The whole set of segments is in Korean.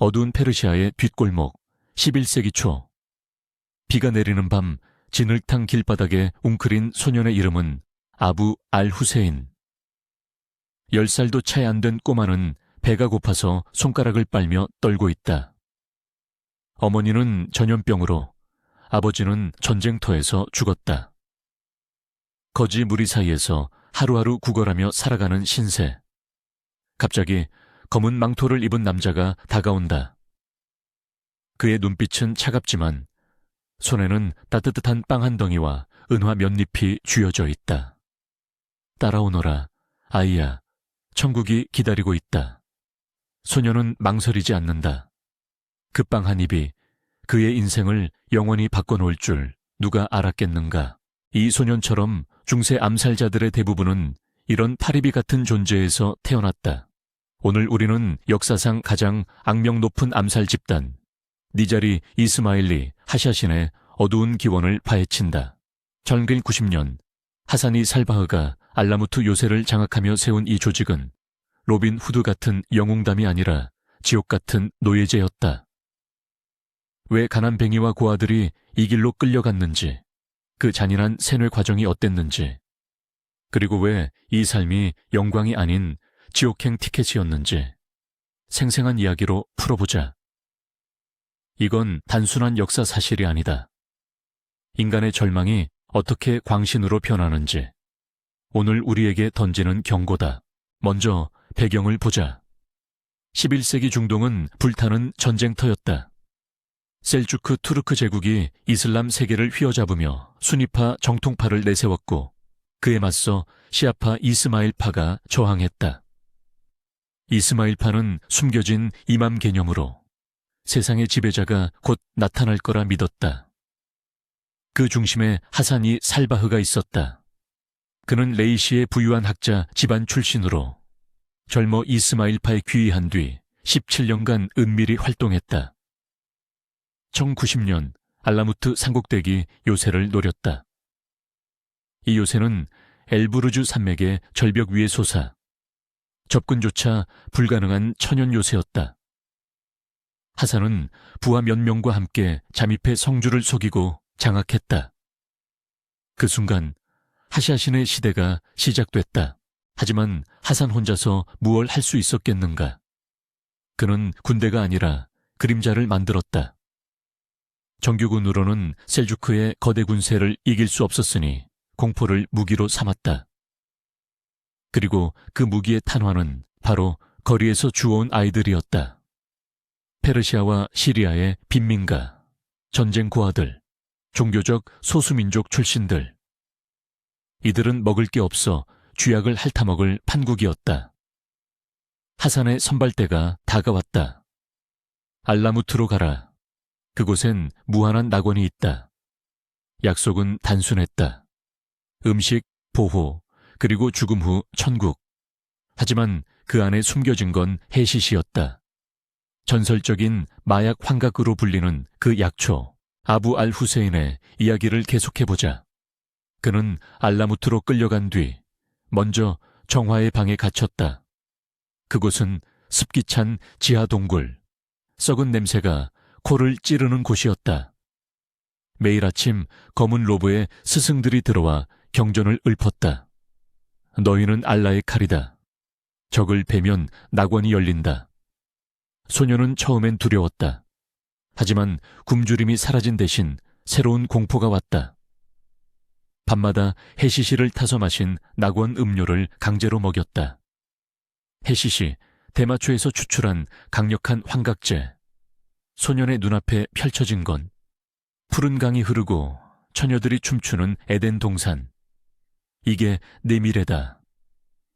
어두운 페르시아의 뒷골목, 11세기 초. 비가 내리는 밤 진흙탕 길바닥에 웅크린 소년의 이름은 아부 알 후세인. 10살도 채 안 된 꼬마는 배가 고파서 손가락을 빨며 떨고 있다. 어머니는 전염병으로, 아버지는 전쟁터에서 죽었다. 거지 무리 사이에서 하루하루 구걸하며 살아가는 신세. 갑자기 검은 망토를 입은 남자가 다가온다. 그의 눈빛은 차갑지만 손에는 따뜻한 빵 한 덩이와 은화 몇 잎이 쥐어져 있다. 따라오너라, 아이야. 천국이 기다리고 있다. 소녀는 망설이지 않는다. 그 빵 한 입이 그의 인생을 영원히 바꿔놓을 줄 누가 알았겠는가. 이 소년처럼 중세 암살자들의 대부분은 이런 파리비 같은 존재에서 태어났다. 오늘 우리는 역사상 가장 악명 높은 암살 집단 니자리 이스마일리 하샤신의 어두운 기원을 파헤친다. 1990년 하사니 살바흐가 알라무트 요새를 장악하며 세운 이 조직은 로빈 후드 같은 영웅담이 아니라 지옥 같은 노예제였다. 왜 가난뱅이와 고아들이 이 길로 끌려갔는지, 그 잔인한 세뇌 과정이 어땠는지, 그리고 왜 이 삶이 영광이 아닌 지옥행 티켓이었는지 생생한 이야기로 풀어보자. 이건 단순한 역사 사실이 아니다. 인간의 절망이 어떻게 광신으로 변하는지 오늘 우리에게 던지는 경고다. 먼저 배경을 보자. 11세기 중동은 불타는 전쟁터였다. 셀주크 투르크 제국이 이슬람 세계를 휘어잡으며 수니파 정통파를 내세웠고 그에 맞서 시아파 이스마일파가 저항했다. 이스마일파는 숨겨진 이맘 개념으로 세상의 지배자가 곧 나타날 거라 믿었다. 그 중심에 하사니 살바흐가 있었다. 그는 레이시의 부유한 학자 집안 출신으로 젊어 이스마일파에 귀의한 뒤 17년간 은밀히 활동했다. 1090년 알라무트 삼국대기 요새를 노렸다. 이 요새는 엘부르주 산맥의 절벽 위에 솟아 접근조차 불가능한 천연 요새였다. 하산은 부하 몇 명과 함께 잠입해 성주를 속이고 장악했다. 그 순간 하샤신의 시대가 시작됐다. 하지만 하산 혼자서 무얼 할 수 있었겠는가? 그는 군대가 아니라 그림자를 만들었다. 정규군으로는 셀주크의 거대 군세를 이길 수 없었으니 공포를 무기로 삼았다. 그리고 그 무기의 탄환은 바로 거리에서 주워온 아이들이었다. 페르시아와 시리아의 빈민가, 전쟁 고아들, 종교적 소수민족 출신들. 이들은 먹을 게 없어 쥐약을 핥아먹을 판국이었다. 하산의 선발대가 다가왔다. 알라무트로 가라. 그곳엔 무한한 낙원이 있다. 약속은 단순했다. 음식, 보호, 그리고 죽음 후 천국. 하지만 그 안에 숨겨진 건 해시시였다. 전설적인 마약 환각으로 불리는 그 약초, 아부 알 후세인의 이야기를 계속해보자. 그는 알라무트로 끌려간 뒤 먼저 정화의 방에 갇혔다. 그곳은 습기 찬 지하 동굴, 썩은 냄새가 코를 찌르는 곳이었다. 매일 아침 검은 로브에 스승들이 들어와 경전을 읊었다. 너희는 알라의 칼이다. 적을 베면 낙원이 열린다. 소녀는 처음엔 두려웠다. 하지만 굶주림이 사라진 대신 새로운 공포가 왔다. 밤마다 해시시를 타서 마신 낙원 음료를 강제로 먹였다. 해시시, 대마초에서 추출한 강력한 환각제. 소년의 눈앞에 펼쳐진 건 푸른 강이 흐르고 처녀들이 춤추는 에덴 동산. 이게 내 미래다.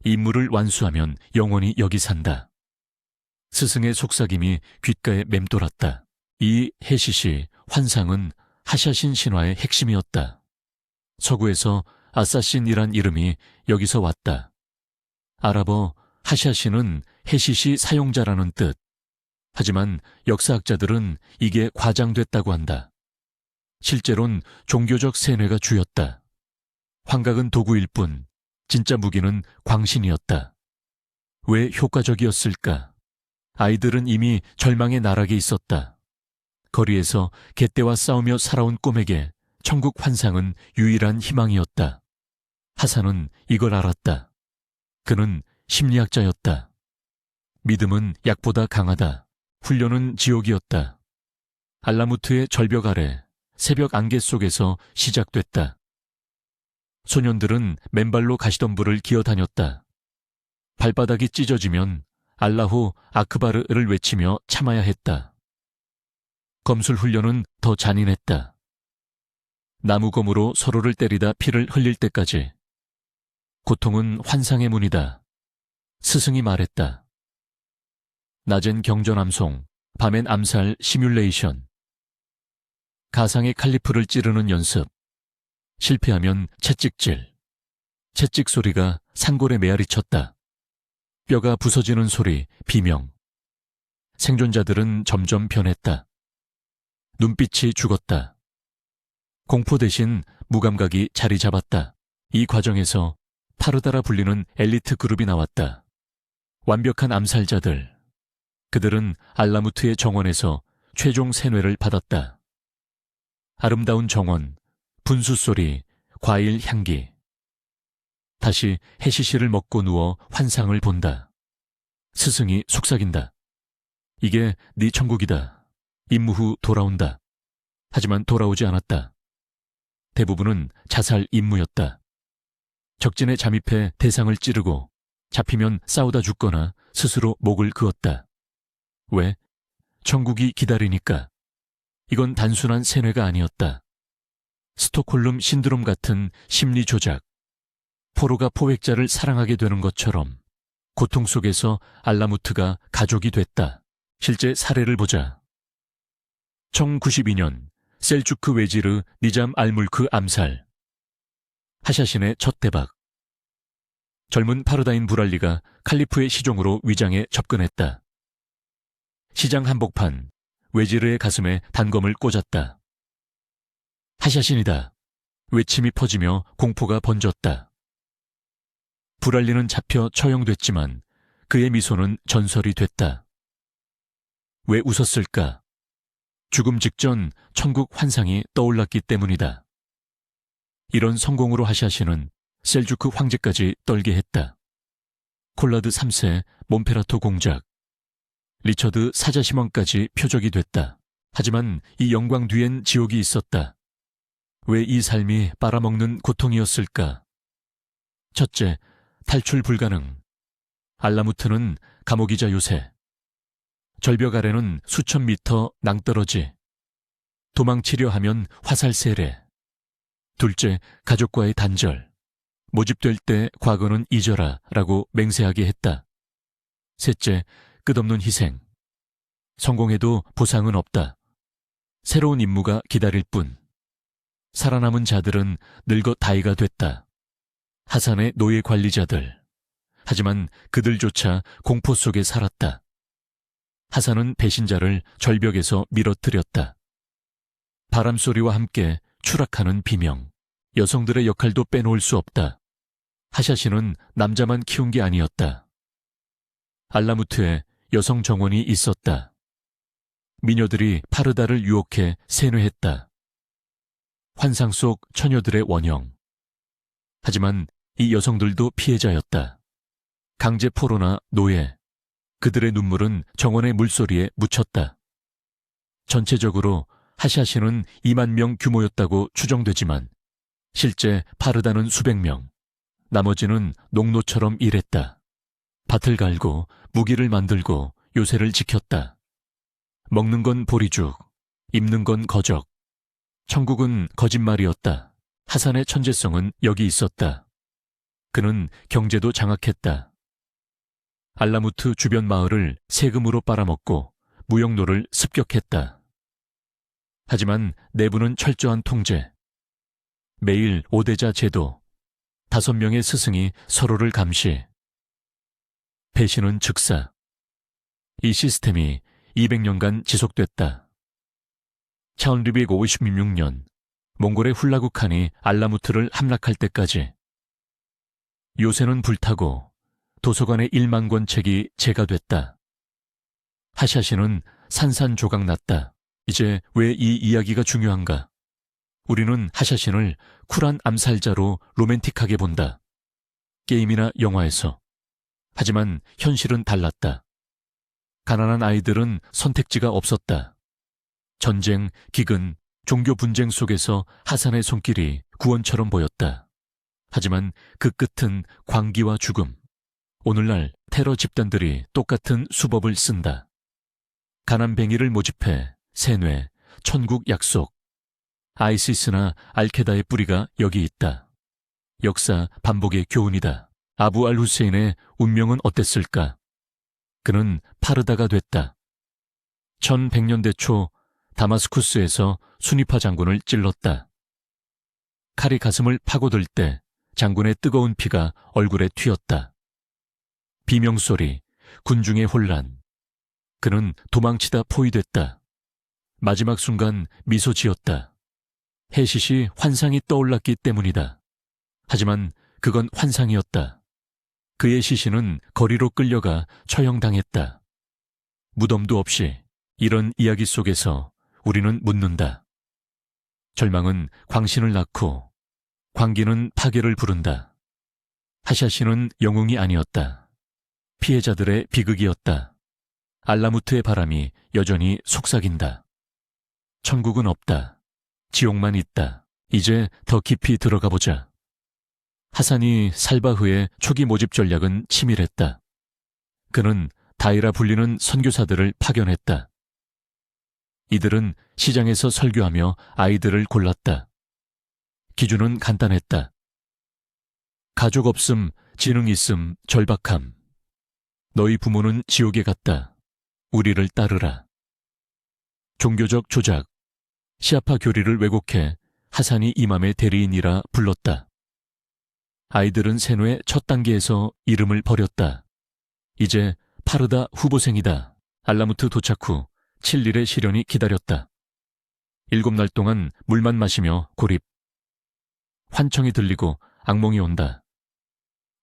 이 물을 완수하면 영원히 여기 산다. 스승의 속삭임이 귓가에 맴돌았다. 이 해시시 환상은 하샤신 신화의 핵심이었다. 서구에서 아사신이란 이름이 여기서 왔다. 아랍어 하샤신은 해시시 사용자라는 뜻. 하지만 역사학자들은 이게 과장됐다고 한다. 실제론 종교적 세뇌가 주였다. 환각은 도구일 뿐 진짜 무기는 광신이었다. 왜 효과적이었을까? 아이들은 이미 절망의 나락에 있었다. 거리에서 개떼와 싸우며 살아온 꿈에게 천국 환상은 유일한 희망이었다. 하산은 이걸 알았다. 그는 심리학자였다. 믿음은 약보다 강하다. 훈련은 지옥이었다. 알라무트의 절벽 아래 새벽 안개 속에서 시작됐다. 소년들은 맨발로 가시덤불을 기어다녔다. 발바닥이 찢어지면 알라후 아크바르를 외치며 참아야 했다. 검술 훈련은 더 잔인했다. 나무검으로 서로를 때리다 피를 흘릴 때까지. 고통은 환상의 문이다. 스승이 말했다. 낮엔 경전암송, 밤엔 암살 시뮬레이션. 가상의 칼리프를 찌르는 연습. 실패하면 채찍질. 채찍 소리가 산골에 메아리쳤다. 뼈가 부서지는 소리, 비명. 생존자들은 점점 변했다. 눈빛이 죽었다. 공포 대신 무감각이 자리 잡았다. 이 과정에서 파르다라 불리는 엘리트 그룹이 나왔다. 완벽한 암살자들. 그들은 알라무트의 정원에서 최종 세뇌를 받았다. 아름다운 정원, 분수 소리, 과일 향기. 다시 해시시를 먹고 누워 환상을 본다. 스승이 속삭인다. 이게 네 천국이다. 임무 후 돌아온다. 하지만 돌아오지 않았다. 대부분은 자살 임무였다. 적진에 잠입해 대상을 찌르고 잡히면 싸우다 죽거나 스스로 목을 그었다. 왜? 천국이 기다리니까. 이건 단순한 세뇌가 아니었다. 스톡홀름 신드롬 같은 심리 조작. 포로가 포획자를 사랑하게 되는 것처럼 고통 속에서 알라무트가 가족이 됐다. 실제 사례를 보자. 1092년 셀주크 웨지르 니잠 알물크 암살. 하샤신의 첫 대박. 젊은 파르다인 부랄리가 칼리프의 시종으로 위장에 접근했다. 시장 한복판, 웨지르의 가슴에 단검을 꽂았다. 하샤신이다. 외침이 퍼지며 공포가 번졌다. 부랄리는 잡혀 처형됐지만 그의 미소는 전설이 됐다. 왜 웃었을까? 죽음 직전 천국 환상이 떠올랐기 때문이다. 이런 성공으로 하샤신은 셀주크 황제까지 떨게 했다. 콜라드 3세 몬페라토 공작, 리처드 사자시몬까지 표적이 됐다. 하지만 이 영광 뒤엔 지옥이 있었다. 왜 이 삶이 빨아먹는 고통이었을까? 첫째, 탈출 불가능. 알라무트는 감옥이자 요새. 절벽 아래는 수천 미터 낭떠러지. 도망치려 하면 화살 세례. 둘째, 가족과의 단절. 모집될 때 과거는 잊어라 라고 맹세하게 했다. 셋째, 끝없는 희생. 성공해도 보상은 없다. 새로운 임무가 기다릴 뿐. 살아남은 자들은 늙어 다이가 됐다. 하산의 노예 관리자들. 하지만 그들조차 공포 속에 살았다. 하산은 배신자를 절벽에서 밀어뜨렸다. 바람소리와 함께 추락하는 비명. 여성들의 역할도 빼놓을 수 없다. 하샤신은 남자만 키운 게 아니었다. 알라무트에 여성 정원이 있었다. 미녀들이 파르다를 유혹해 세뇌했다. 환상 속 처녀들의 원형. 하지만 이 여성들도 피해자였다. 강제 포로나 노예. 그들의 눈물은 정원의 물소리에 묻혔다. 전체적으로 하샤신은 2만 명 규모였다고 추정되지만 실제 파르다는 수백 명. 나머지는 농노처럼 일했다. 밭을 갈고 무기를 만들고 요새를 지켰다. 먹는 건 보리죽, 입는 건 거적. 천국은 거짓말이었다. 하산의 천재성은 여기 있었다. 그는 경제도 장악했다. 알라무트 주변 마을을 세금으로 빨아먹고 무역로를 습격했다. 하지만 내부는 철저한 통제. 매일 5대자 제도. 5명의 스승이 서로를 감시. 배신은 즉사. 이 시스템이 200년간 지속됐다. 1256년 몽골의 훌라구 칸이 알라무트를 함락할 때까지. 요새는 불타고 도서관의 1만 권 책이 재가됐다. 하샤시는 산산조각 났다. 이제 왜 이 이야기가 중요한가? 우리는 하샤신을 쿨한 암살자로 로맨틱하게 본다. 게임이나 영화에서. 하지만 현실은 달랐다. 가난한 아이들은 선택지가 없었다. 전쟁, 기근, 종교 분쟁 속에서 하산의 손길이 구원처럼 보였다. 하지만 그 끝은 광기와 죽음. 오늘날 테러 집단들이 똑같은 수법을 쓴다. 가난뱅이를 모집해 세뇌, 천국 약속. 아이시스나 알케다의 뿌리가 여기 있다. 역사 반복의 교훈이다. 아부 알 후세인의 운명은 어땠을까? 그는 파르다가 됐다. 1100년대 초 다마스쿠스에서 순위파 장군을 찔렀다. 칼이 가슴을 파고들 때 장군의 뜨거운 피가 얼굴에 튀었다. 비명소리, 군중의 혼란. 그는 도망치다 포위됐다. 마지막 순간 미소 지었다. 헤싯이 환상이 떠올랐기 때문이다. 하지만 그건 환상이었다. 그의 시신은 거리로 끌려가 처형당했다. 무덤도 없이 이런 이야기 속에서 우리는 묻는다. 절망은 광신을 낳고 광기는 파괴를 부른다. 하샤시는 영웅이 아니었다. 피해자들의 비극이었다. 알라무트의 바람이 여전히 속삭인다. 천국은 없다. 지옥만 있다. 이제 더 깊이 들어가 보자. 하산이 살바흐의 초기 모집 전략은 치밀했다. 그는 다이라 불리는 선교사들을 파견했다. 이들은 시장에서 설교하며 아이들을 골랐다. 기준은 간단했다. 가족 없음, 지능 있음, 절박함. 너희 부모는 지옥에 갔다. 우리를 따르라. 종교적 조작. 시아파 교리를 왜곡해 하산이 이맘의 대리인이라 불렀다. 아이들은 세뇌 첫 단계에서 이름을 버렸다. 이제 파르다 후보생이다. 알라무트 도착 후 7일의 시련이 기다렸다. 7날 동안 물만 마시며 고립. 환청이 들리고 악몽이 온다.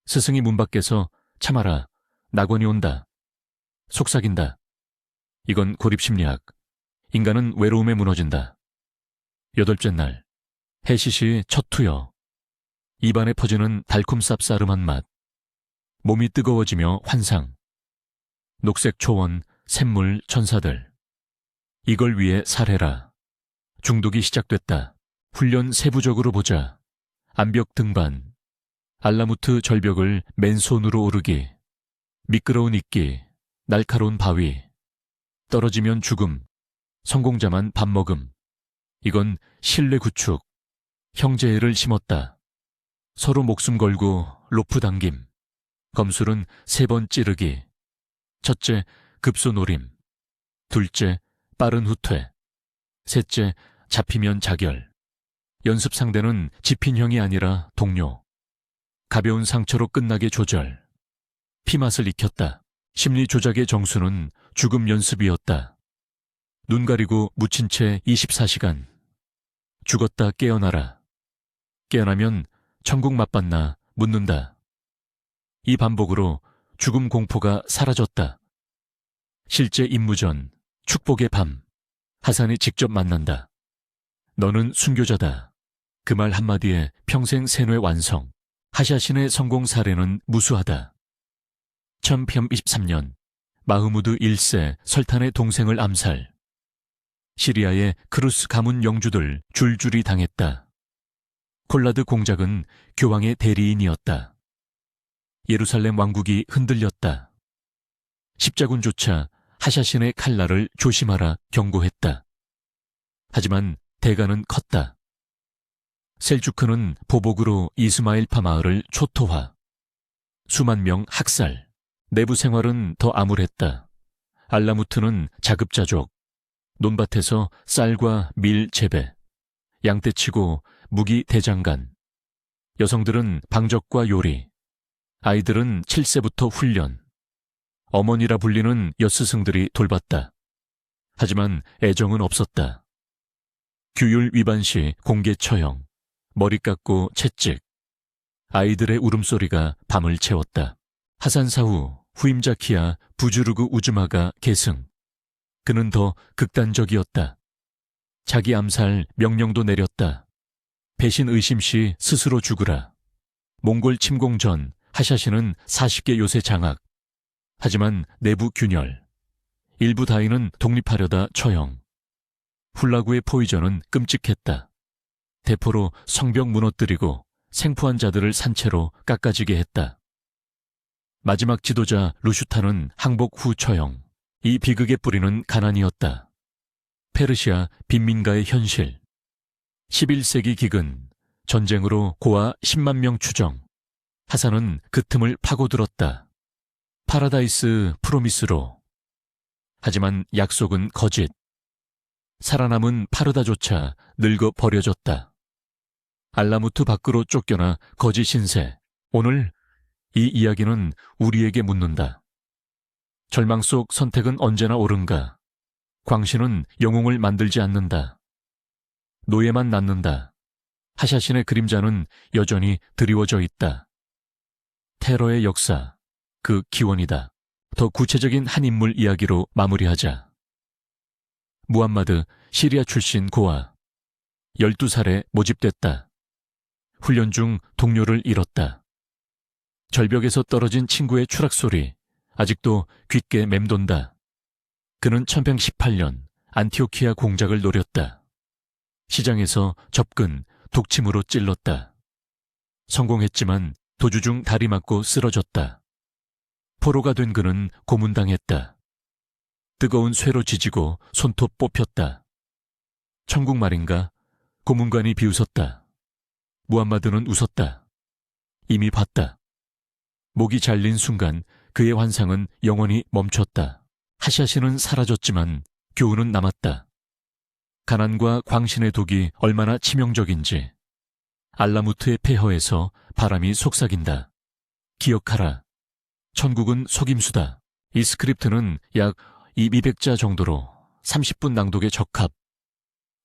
스승이 문 밖에서 참아라. 낙원이 온다. 속삭인다. 이건 고립심리학. 인간은 외로움에 무너진다. 8째 날, 헤싯이 첫 투여. 입안에 퍼지는 달콤 쌉싸름한 맛. 몸이 뜨거워지며 환상. 녹색 초원, 샘물, 천사들. 이걸 위해 살해라. 중독이 시작됐다. 훈련 세부적으로 보자. 암벽 등반. 알라무트 절벽을 맨손으로 오르기. 미끄러운 이끼. 날카로운 바위. 떨어지면 죽음. 성공자만 밥 먹음. 이건 신뢰 구축. 형제애를 심었다. 서로 목숨 걸고 로프 당김. 검술은 3번 찌르기. 첫째, 급소 노림. 둘째, 빠른 후퇴. 셋째, 잡히면 자결. 연습 상대는 집힌형이 아니라 동료. 가벼운 상처로 끝나게 조절. 피맛을 익혔다. 심리 조작의 정수는 죽음 연습이었다. 눈 가리고 묻힌 채 24시간. 죽었다 깨어나라. 깨어나면 천국 맛봤나 묻는다. 이 반복으로 죽음 공포가 사라졌다. 실제 임무 전 축복의 밤. 하산이 직접 만난다. 너는 순교자다. 그 말 한마디에 평생 세뇌 완성. 하샤신의 성공 사례는 무수하다. 1123년 마흐무드 1세 설탄의 동생을 암살. 시리아의 크루스 가문 영주들 줄줄이 당했다. 콜라드 공작은 교황의 대리인이었다. 예루살렘 왕국이 흔들렸다. 십자군조차 하샤신의 칼날을 조심하라 경고했다. 하지만 대가는 컸다. 셀주크는 보복으로 이스마일파 마을을 초토화. 수만 명 학살. 내부 생활은 더 암울했다. 알라무트는 자급자족. 논밭에서 쌀과 밀 재배. 양떼치고 무기 대장간. 여성들은 방적과 요리. 아이들은 7세부터 훈련. 어머니라 불리는 여스승들이 돌봤다. 하지만 애정은 없었다. 규율 위반 시 공개 처형. 머리 깎고 채찍. 아이들의 울음소리가 밤을 채웠다. 하산 사후 후임자 키아 부주르그 우즈마가 계승. 그는 더 극단적이었다. 자기 암살 명령도 내렸다. 배신 의심 시 스스로 죽으라. 몽골 침공 전 하샤시는 40개 요새 장악. 하지만 내부 균열. 일부 다인은 독립하려다 처형. 훌라구의 포위전은 끔찍했다. 대포로 성벽 무너뜨리고 생포한 자들을 산채로 깎아지게 했다. 마지막 지도자 루슈타는 항복 후 처형. 이 비극의 뿌리는 가난이었다. 페르시아 빈민가의 현실. 11세기 기근, 전쟁으로 고아 10만 명 추정. 하산은 그 틈을 파고들었다. 파라다이스 프로미스로. 하지만 약속은 거짓. 살아남은 파르다조차 늙어 버려졌다. 알라무트 밖으로 쫓겨나 거짓 신세. 오늘 이 이야기는 우리에게 묻는다. 절망 속 선택은 언제나 옳은가? 광신은 영웅을 만들지 않는다. 노예만 낳는다. 하샤신의 그림자는 여전히 드리워져 있다. 테러의 역사, 그 기원이다. 더 구체적인 한 인물 이야기로 마무리하자. 무함마드, 시리아 출신 고아. 12살에 모집됐다. 훈련 중 동료를 잃었다. 절벽에서 떨어진 친구의 추락 소리, 아직도 귓게 맴돈다. 그는 1118년 안티오키아 공작을 노렸다. 시장에서 접근, 독침으로 찔렀다. 성공했지만 도주 중 다리 맞고 쓰러졌다. 포로가 된 그는 고문당했다. 뜨거운 쇠로 지지고 손톱 뽑혔다. 천국 말인가? 고문관이 비웃었다. 무함마드는 웃었다. 이미 봤다. 목이 잘린 순간 그의 환상은 영원히 멈췄다. 하샤시는 사라졌지만 교훈은 남았다. 가난과 광신의 독이 얼마나 치명적인지. 알라무트의 폐허에서 바람이 속삭인다. 기억하라. 천국은 속임수다. 이 스크립트는 약 200자 정도로 30분 낭독에 적합.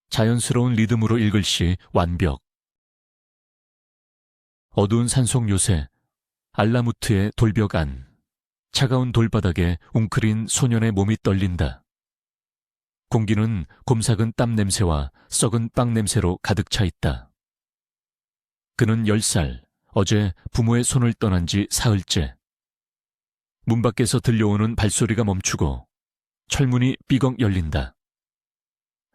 자연스러운 리듬으로 읽을 시 완벽. 어두운 산속 요새, 알라무트의 돌벽 안. 차가운 돌바닥에 웅크린 소년의 몸이 떨린다. 공기는 곰삭은 땀 냄새와 썩은 빵 냄새로 가득 차 있다. 그는 10살, 어제 부모의 손을 떠난 지 사흘째. 문 밖에서 들려오는 발소리가 멈추고 철문이 삐걱 열린다.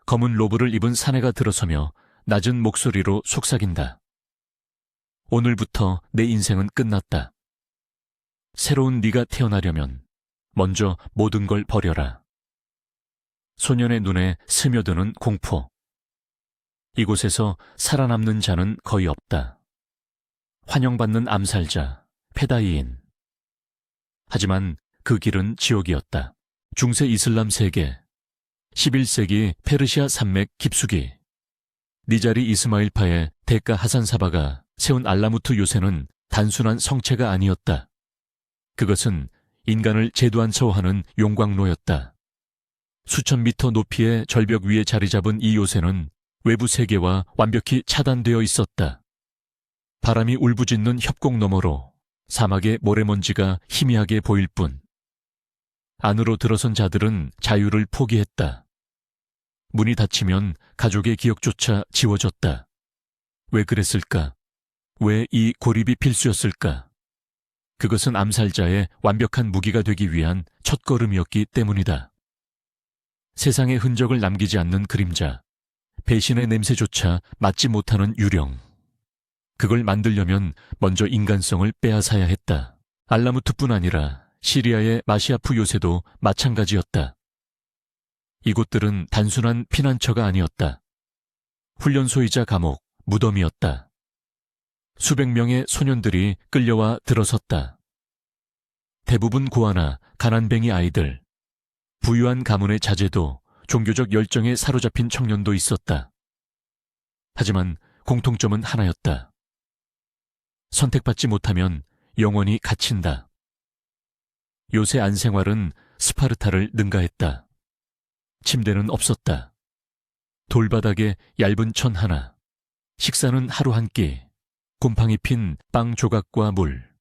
검은 로브를 입은 사내가 들어서며 낮은 목소리로 속삭인다. 오늘부터 내 인생은 끝났다. 새로운 네가 태어나려면 먼저 모든 걸 버려라. 소년의 눈에 스며드는 공포. 이곳에서 살아남는 자는 거의 없다. 환영받는 암살자, 페다이인. 하지만 그 길은 지옥이었다. 중세 이슬람 세계, 11세기 페르시아 산맥 깊숙이. 니자리 이스마일파의 대가 하산 사바가 세운 알라무트 요새는 단순한 성체가 아니었다. 그것은 인간을 제도안처하는 용광로였다. 수천 미터 높이의 절벽 위에 자리 잡은 이 요새는 외부 세계와 완벽히 차단되어 있었다. 바람이 울부짖는 협곡 너머로 사막의 모래먼지가 희미하게 보일 뿐. 안으로 들어선 자들은 자유를 포기했다. 문이 닫히면 가족의 기억조차 지워졌다. 왜 그랬을까? 왜 이 고립이 필수였을까? 그것은 암살자의 완벽한 무기가 되기 위한 첫걸음이었기 때문이다. 세상의 흔적을 남기지 않는 그림자, 배신의 냄새조차 맡지 못하는 유령. 그걸 만들려면 먼저 인간성을 빼앗아야 했다. 알라무트뿐 아니라 시리아의 마시아프 요새도 마찬가지였다. 이곳들은 단순한 피난처가 아니었다. 훈련소이자 감옥, 무덤이었다. 수백 명의 소년들이 끌려와 들어섰다. 대부분 고아나 가난뱅이 아이들, 부유한 가문의 자제도, 종교적 열정에 사로잡힌 청년도 있었다. 하지만 공통점은 하나였다. 선택받지 못하면 영원히 갇힌다. 요새 안생활은 스파르타를 능가했다. 침대는 없었다. 돌바닥에 얇은 천 하나, 식사는 하루 한 끼, 곰팡이 핀 빵 조각과 물.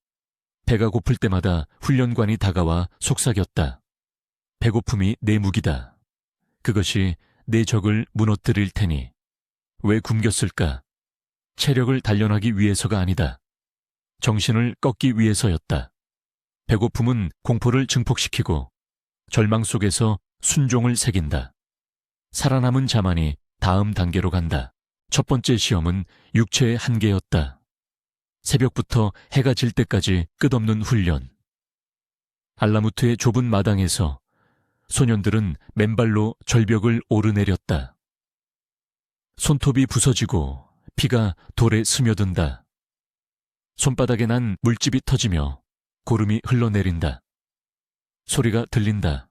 배가 고플 때마다 훈련관이 다가와 속삭였다. 배고픔이 내 무기다. 그것이 내 적을 무너뜨릴 테니 왜 굶겼을까? 체력을 단련하기 위해서가 아니다. 정신을 꺾기 위해서였다. 배고픔은 공포를 증폭시키고 절망 속에서 순종을 새긴다. 살아남은 자만이 다음 단계로 간다. 첫 번째 시험은 육체의 한계였다. 새벽부터 해가 질 때까지 끝없는 훈련. 알라무트의 좁은 마당에서 소년들은 맨발로 절벽을 오르내렸다. 손톱이 부서지고 피가 돌에 스며든다. 손바닥에 난 물집이 터지며 고름이 흘러내린다. 소리가 들린다.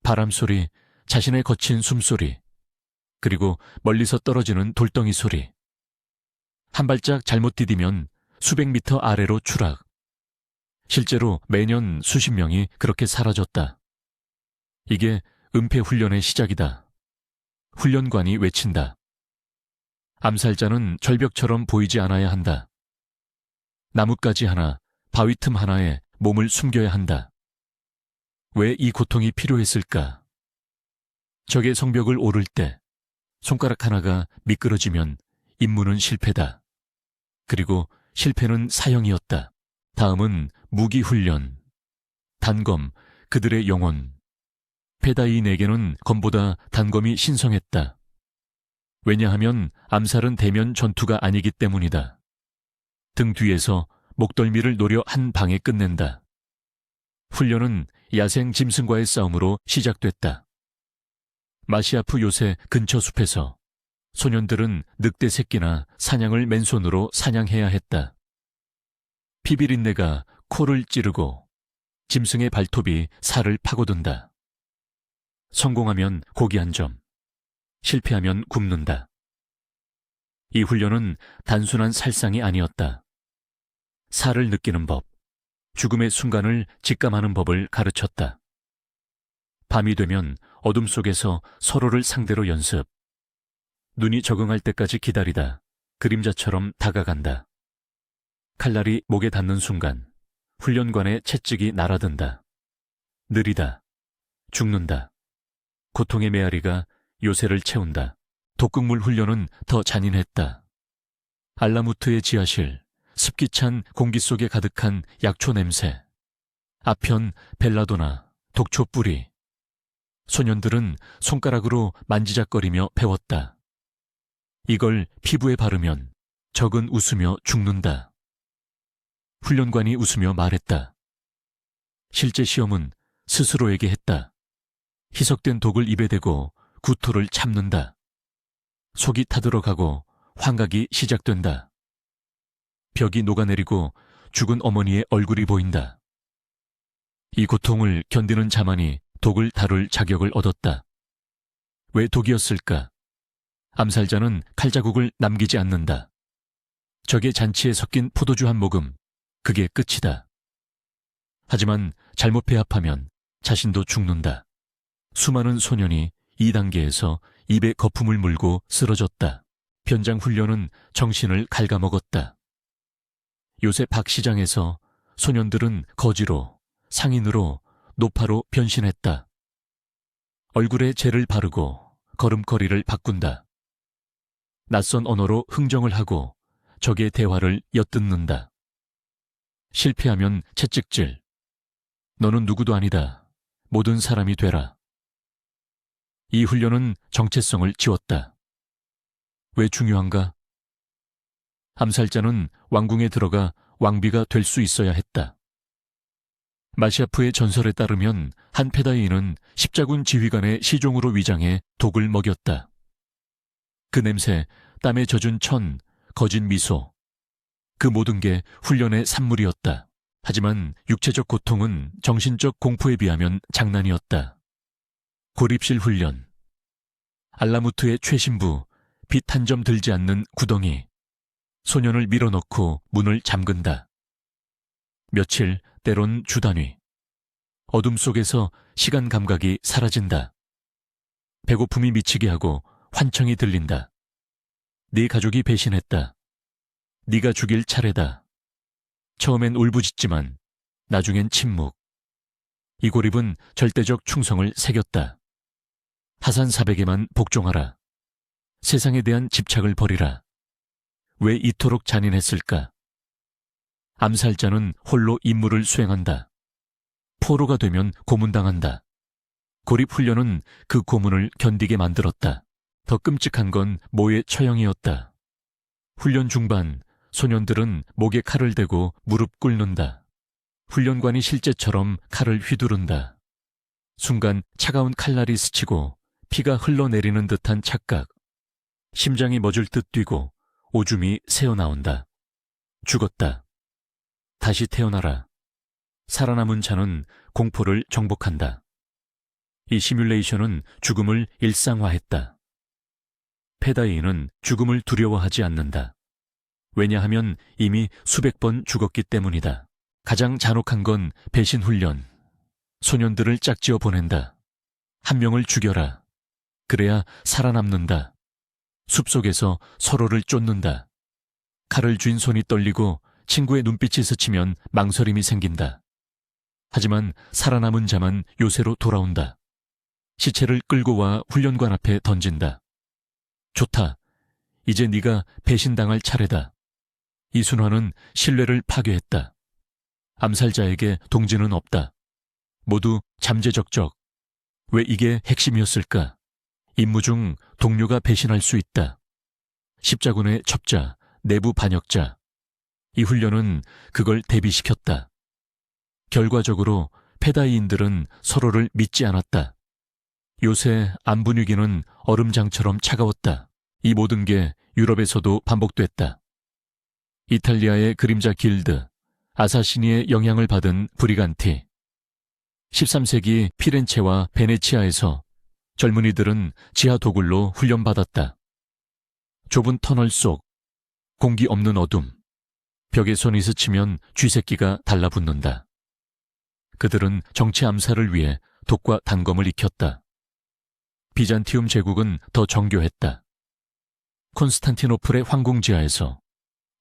바람소리, 자신의 거친 숨소리, 그리고 멀리서 떨어지는 돌덩이 소리. 한 발짝 잘못 디디면 수백 미터 아래로 추락. 실제로 매년 수십 명이 그렇게 사라졌다. 이게 은폐훈련의 시작이다. 훈련관이 외친다. 암살자는 절벽처럼 보이지 않아야 한다. 나뭇가지 하나, 바위 틈 하나에 몸을 숨겨야 한다. 왜 이 고통이 필요했을까? 적의 성벽을 오를 때 손가락 하나가 미끄러지면 임무는 실패다. 그리고 실패는 사형이었다. 다음은 무기훈련. 단검, 그들의 영혼. 페다이인에게는 검보다 단검이 신성했다. 왜냐하면 암살은 대면 전투가 아니기 때문이다. 등 뒤에서 목덜미를 노려 한 방에 끝낸다. 훈련은 야생 짐승과의 싸움으로 시작됐다. 마시아프 요새 근처 숲에서 소년들은 늑대 새끼나 사냥을 맨손으로 사냥해야 했다. 피비린내가 코를 찌르고 짐승의 발톱이 살을 파고든다. 성공하면 고기 한 점, 실패하면 굶는다. 이 훈련은 단순한 살상이 아니었다. 살을 느끼는 법, 죽음의 순간을 직감하는 법을 가르쳤다. 밤이 되면 어둠 속에서 서로를 상대로 연습. 눈이 적응할 때까지 기다리다 그림자처럼 다가간다. 칼날이 목에 닿는 순간 훈련관의 채찍이 날아든다. 느리다. 죽는다. 고통의 메아리가 요새를 채운다. 독극물 훈련은 더 잔인했다. 알라무트의 지하실, 습기 찬 공기 속에 가득한 약초 냄새. 아편, 벨라도나, 독초 뿌리. 소년들은 손가락으로 만지작거리며 배웠다. 이걸 피부에 바르면 적은 웃으며 죽는다. 훈련관이 웃으며 말했다. 실제 시험은 스스로에게 했다. 희석된 독을 입에 대고 구토를 참는다. 속이 타들어가고 환각이 시작된다. 벽이 녹아내리고 죽은 어머니의 얼굴이 보인다. 이 고통을 견디는 자만이 독을 다룰 자격을 얻었다. 왜 독이었을까? 암살자는 칼자국을 남기지 않는다. 적의 잔치에 섞인 포도주 한 모금, 그게 끝이다. 하지만 잘못 배합하면 자신도 죽는다. 수많은 소년이 2단계에서 입에 거품을 물고 쓰러졌다. 변장 훈련은 정신을 갉아먹었다. 요새 박 시장에서 소년들은 거지로, 상인으로, 노파로 변신했다. 얼굴에 젤을 바르고 걸음걸이를 바꾼다. 낯선 언어로 흥정을 하고 적의 대화를 엿듣는다. 실패하면 채찍질. 너는 누구도 아니다. 모든 사람이 되라. 이 훈련은 정체성을 지웠다. 왜 중요한가? 암살자는 왕궁에 들어가 왕비가 될 수 있어야 했다. 마시아프의 전설에 따르면 한 페다이인은 십자군 지휘관의 시종으로 위장해 독을 먹였다. 그 냄새, 땀에 젖은 천, 거진 미소. 그 모든 게 훈련의 산물이었다. 하지만 육체적 고통은 정신적 공포에 비하면 장난이었다. 고립실 훈련. 알라무트의 최신부, 빛 한 점 들지 않는 구덩이. 소년을 밀어넣고 문을 잠근다. 며칠, 때론 주 단위. 어둠 속에서 시간 감각이 사라진다. 배고픔이 미치게 하고 환청이 들린다. 네 가족이 배신했다. 네가 죽일 차례다. 처음엔 울부짖지만 나중엔 침묵. 이 고립은 절대적 충성을 새겼다. 하산 사백에만 복종하라. 세상에 대한 집착을 버리라. 왜 이토록 잔인했을까? 암살자는 홀로 임무를 수행한다. 포로가 되면 고문당한다. 고립훈련은 그 고문을 견디게 만들었다. 더 끔찍한 건 모의 처형이었다. 훈련 중반, 소년들은 목에 칼을 대고 무릎 꿇는다. 훈련관이 실제처럼 칼을 휘두른다. 순간 차가운 칼날이 스치고 피가 흘러내리는 듯한 착각. 심장이 멎을 듯 뛰고 오줌이 새어나온다. 죽었다. 다시 태어나라. 살아남은 자는 공포를 정복한다. 이 시뮬레이션은 죽음을 일상화했다. 페다이인은 죽음을 두려워하지 않는다. 왜냐하면 이미 수백 번 죽었기 때문이다. 가장 잔혹한 건 배신 훈련. 소년들을 짝지어 보낸다. 한 명을 죽여라. 그래야 살아남는다. 숲속에서 서로를 쫓는다. 칼을 쥔 손이 떨리고 친구의 눈빛이 스치면 망설임이 생긴다. 하지만 살아남은 자만 요새로 돌아온다. 시체를 끌고 와 훈련관 앞에 던진다. 좋다. 이제 네가 배신당할 차례다. 이순환은 신뢰를 파괴했다. 암살자에게 동지는 없다. 모두 잠재적적. 왜 이게 핵심이었을까? 임무 중 동료가 배신할 수 있다. 십자군의 첩자, 내부 반역자. 이 훈련은 그걸 대비시켰다. 결과적으로 페다이인들은 서로를 믿지 않았다. 요새 안 분위기는 얼음장처럼 차가웠다. 이 모든 게 유럽에서도 반복됐다. 이탈리아의 그림자 길드, 아사시니의 영향을 받은 브리간티. 13세기 피렌체와 베네치아에서 젊은이들은 지하 도굴로 훈련받았다. 좁은 터널 속, 공기 없는 어둠, 벽에 손이 스치면 쥐새끼가 달라붙는다. 그들은 정치 암살을 위해 독과 단검을 익혔다. 비잔티움 제국은 더 정교했다. 콘스탄티노플의 황궁지하에서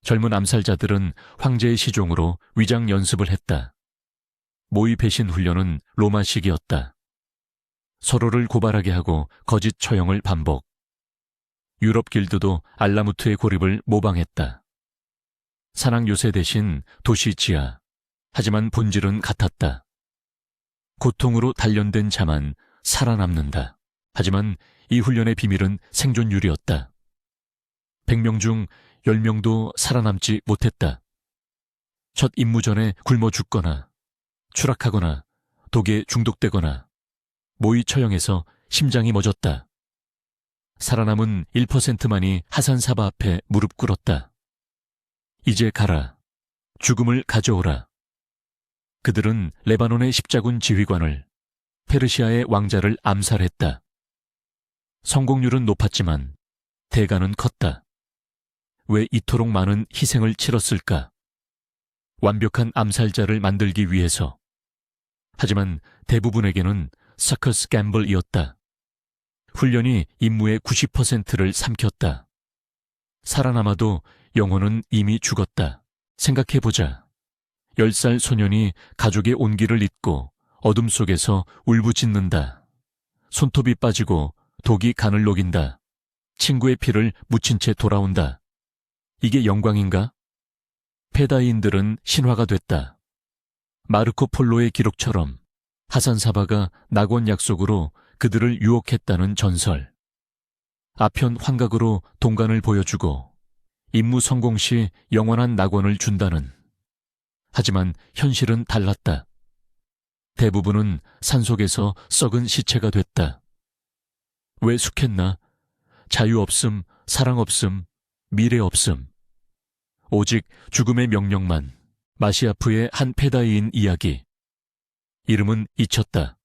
젊은 암살자들은 황제의 시종으로 위장 연습을 했다. 모의 배신 훈련은 로마식이었다. 서로를 고발하게 하고 거짓 처형을 반복. 유럽 길드도 알라무트의 고립을 모방했다. 산악 요새 대신 도시 지하. 하지만 본질은 같았다. 고통으로 단련된 자만 살아남는다. 하지만 이 훈련의 비밀은 생존율이었다. 100명 중 10명도 살아남지 못했다. 첫 임무 전에 굶어 죽거나 추락하거나 독에 중독되거나 모의 처형에서 심장이 멎었다. 살아남은 1%만이 하산사바 앞에 무릎 꿇었다. 이제 가라. 죽음을 가져오라. 그들은 레바논의 십자군 지휘관을, 페르시아의 왕자를 암살했다. 성공률은 높았지만 대가는 컸다. 왜 이토록 많은 희생을 치렀을까? 완벽한 암살자를 만들기 위해서. 하지만 대부분에게는 서커스 갬블이었다. 훈련이 임무의 90%를 삼켰다. 살아남아도 영혼은 이미 죽었다. 생각해보자. 10살 소년이 가족의 온기를 잊고 어둠 속에서 울부짖는다. 손톱이 빠지고 독이 간을 녹인다. 친구의 피를 묻힌 채 돌아온다. 이게 영광인가? 페다이인들은 신화가 됐다. 마르코 폴로의 기록처럼 하산사바가 낙원 약속으로 그들을 유혹했다는 전설. 아편 환각으로 동간을 보여주고 임무 성공 시 영원한 낙원을 준다는. 하지만 현실은 달랐다. 대부분은 산속에서 썩은 시체가 됐다. 왜 숙했나? 자유 없음, 사랑 없음, 미래 없음. 오직 죽음의 명령만. 마시아프의 한 페다이인 이야기. 이름은 잊혔다.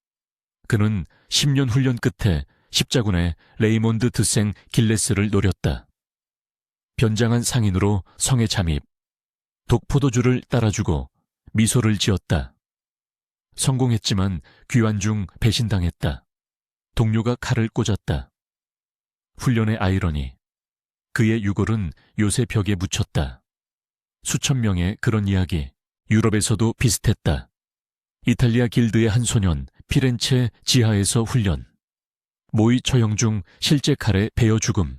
그는 10년 훈련 끝에 십자군의 레이몬드 드생 길레스를 노렸다. 변장한 상인으로 성에 잠입. 독포도주를 따라주고 미소를 지었다. 성공했지만 귀환 중 배신당했다. 동료가 칼을 꽂았다. 훈련의 아이러니. 그의 유골은 요새 벽에 묻혔다. 수천 명의 그런 이야기. 유럽에서도 비슷했다. 이탈리아 길드의 한 소년, 피렌체 지하에서 훈련. 모의 처형 중 실제 칼에 베어 죽음.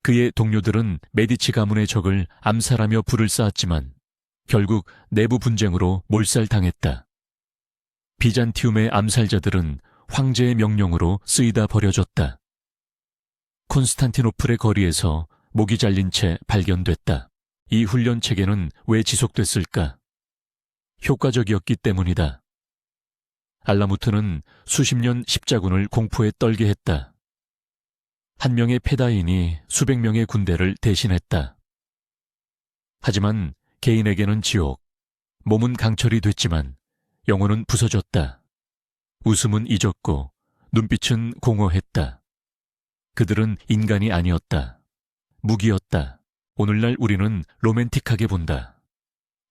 그의 동료들은 메디치 가문의 적을 암살하며 불을 쌓았지만 결국 내부 분쟁으로 몰살당했다. 비잔티움의 암살자들은 황제의 명령으로 쓰이다 버려졌다. 콘스탄티노플의 거리에서 목이 잘린 채 발견됐다. 이 훈련 체계는 왜 지속됐을까? 효과적이었기 때문이다. 알라무트는 수십 년 십자군을 공포에 떨게 했다. 한 명의 페다인이 수백 명의 군대를 대신했다. 하지만 개인에게는 지옥, 몸은 강철이 됐지만 영혼은 부서졌다. 웃음은 잊었고 눈빛은 공허했다. 그들은 인간이 아니었다. 무기였다. 오늘날 우리는 로맨틱하게 본다.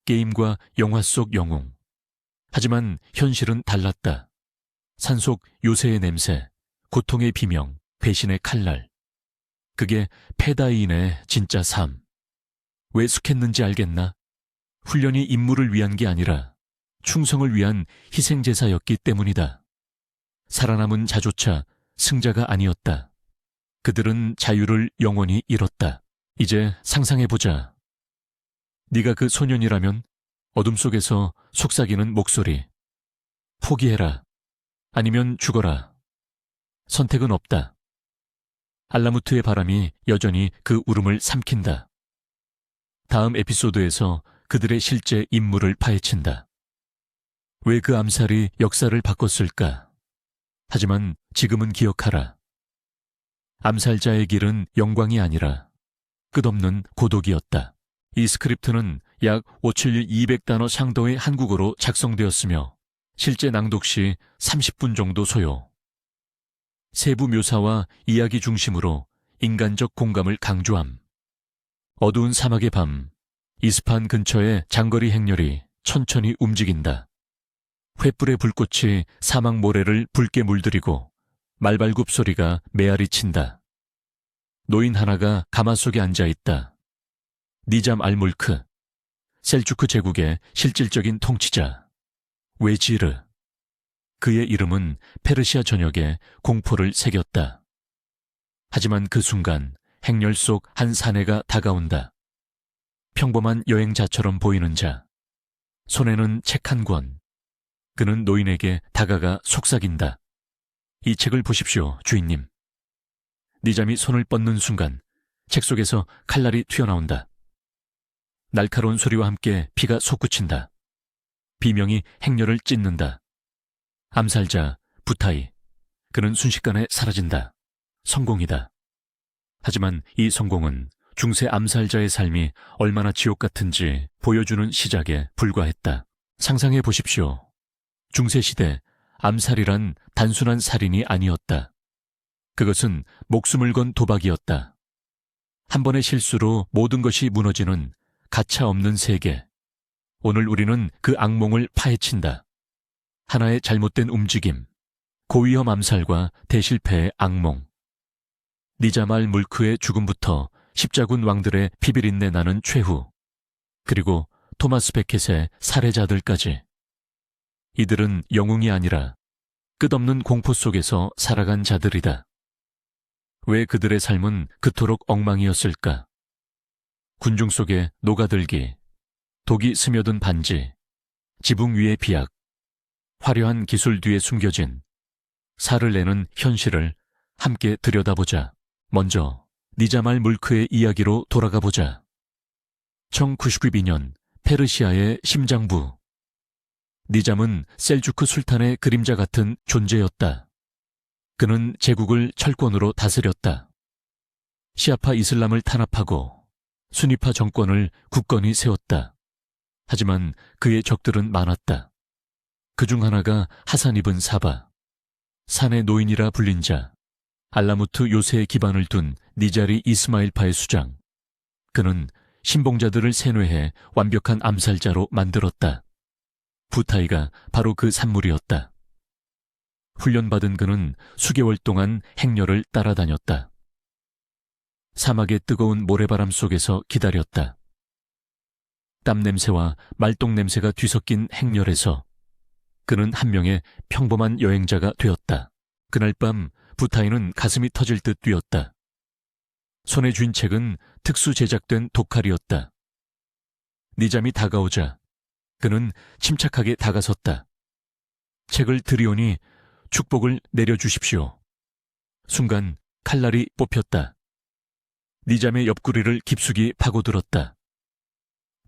게임과 영화 속 영웅. 하지만 현실은 달랐다. 산속 요새의 냄새, 고통의 비명, 배신의 칼날. 그게 페다이인의 진짜 삶. 왜 숙했는지 알겠나? 훈련이 임무를 위한 게 아니라 충성을 위한 희생제사였기 때문이다. 살아남은 자조차 승자가 아니었다. 그들은 자유를 영원히 잃었다. 이제 상상해보자. 네가 그 소년이라면 어둠 속에서 속삭이는 목소리. 포기해라. 아니면 죽어라. 선택은 없다. 알라무트의 바람이 여전히 그 울음을 삼킨다. 다음 에피소드에서 그들의 실제 임무를 파헤친다. 왜 그 암살이 역사를 바꿨을까? 하지만 지금은 기억하라. 암살자의 길은 영광이 아니라 끝없는 고독이었다. 이 스크립트는 약 57200단어 상도의 한국어로 작성되었으며 실제 낭독 시 30분 정도 소요. 세부 묘사와 이야기 중심으로 인간적 공감을 강조함. 어두운 사막의 밤, 이스판 근처의 장거리 행렬이 천천히 움직인다. 횃불의 불꽃이 사막 모래를 붉게 물들이고 말발굽 소리가 메아리 친다. 노인 하나가 가마 속에 앉아있다. 니잠 알몰크, 셀주크 제국의 실질적인 통치자. 웨지르. 그의 이름은 페르시아 전역에 공포를 새겼다. 하지만 그 순간 행렬 속 한 사내가 다가온다. 평범한 여행자처럼 보이는 자. 손에는 책 한 권. 그는 노인에게 다가가 속삭인다. 이 책을 보십시오, 주인님. 니잠이 손을 뻗는 순간 책 속에서 칼날이 튀어나온다. 날카로운 소리와 함께 피가 솟구친다. 비명이 행렬을 찢는다. 암살자, 부타이. 그는 순식간에 사라진다. 성공이다. 하지만 이 성공은 중세 암살자의 삶이 얼마나 지옥 같은지 보여주는 시작에 불과했다. 상상해 보십시오. 중세시대 암살이란 단순한 살인이 아니었다. 그것은 목숨을 건 도박이었다. 한 번의 실수로 모든 것이 무너지는 가차 없는 세계. 오늘 우리는 그 악몽을 파헤친다. 하나의 잘못된 움직임, 고위험 암살과 대실패의 악몽. 니자말 물크의 죽음부터 십자군 왕들의 피비린내 나는 최후, 그리고 토마스 베켓의 살해자들까지. 이들은 영웅이 아니라 끝없는 공포 속에서 살아간 자들이다. 왜 그들의 삶은 그토록 엉망이었을까? 군중 속에 녹아들기, 독이 스며든 반지, 지붕 위의 비약, 화려한 기술 뒤에 숨겨진 살을 내는 현실을 함께 들여다보자. 먼저 니자말 물크의 이야기로 돌아가보자. 1092년 페르시아의 심장부. 니잠은 셀주크 술탄의 그림자 같은 존재였다. 그는 제국을 철권으로 다스렸다. 시아파 이슬람을 탄압하고 수니파 정권을 굳건히 세웠다. 하지만 그의 적들은 많았다. 그중 하나가 하산 이븐 사바, 산의 노인이라 불린 자, 알라무트 요새의 기반을 둔 니자리 이스마일파의 수장. 그는 신봉자들을 세뇌해 완벽한 암살자로 만들었다. 부타이가 바로 그 산물이었다. 훈련받은 그는 수개월 동안 행렬을 따라다녔다. 사막의 뜨거운 모래바람 속에서 기다렸다. 땀 냄새와 말똥 냄새가 뒤섞인 행렬에서 그는 한 명의 평범한 여행자가 되었다. 그날 밤 부타이는 가슴이 터질 듯 뛰었다. 손에 쥔 책은 특수 제작된 독칼이었다. 니잠이 다가오자 그는 침착하게 다가섰다. 책을 들이오니 축복을 내려주십시오. 순간 칼날이 뽑혔다. 니잠의 옆구리를 깊숙이 파고들었다.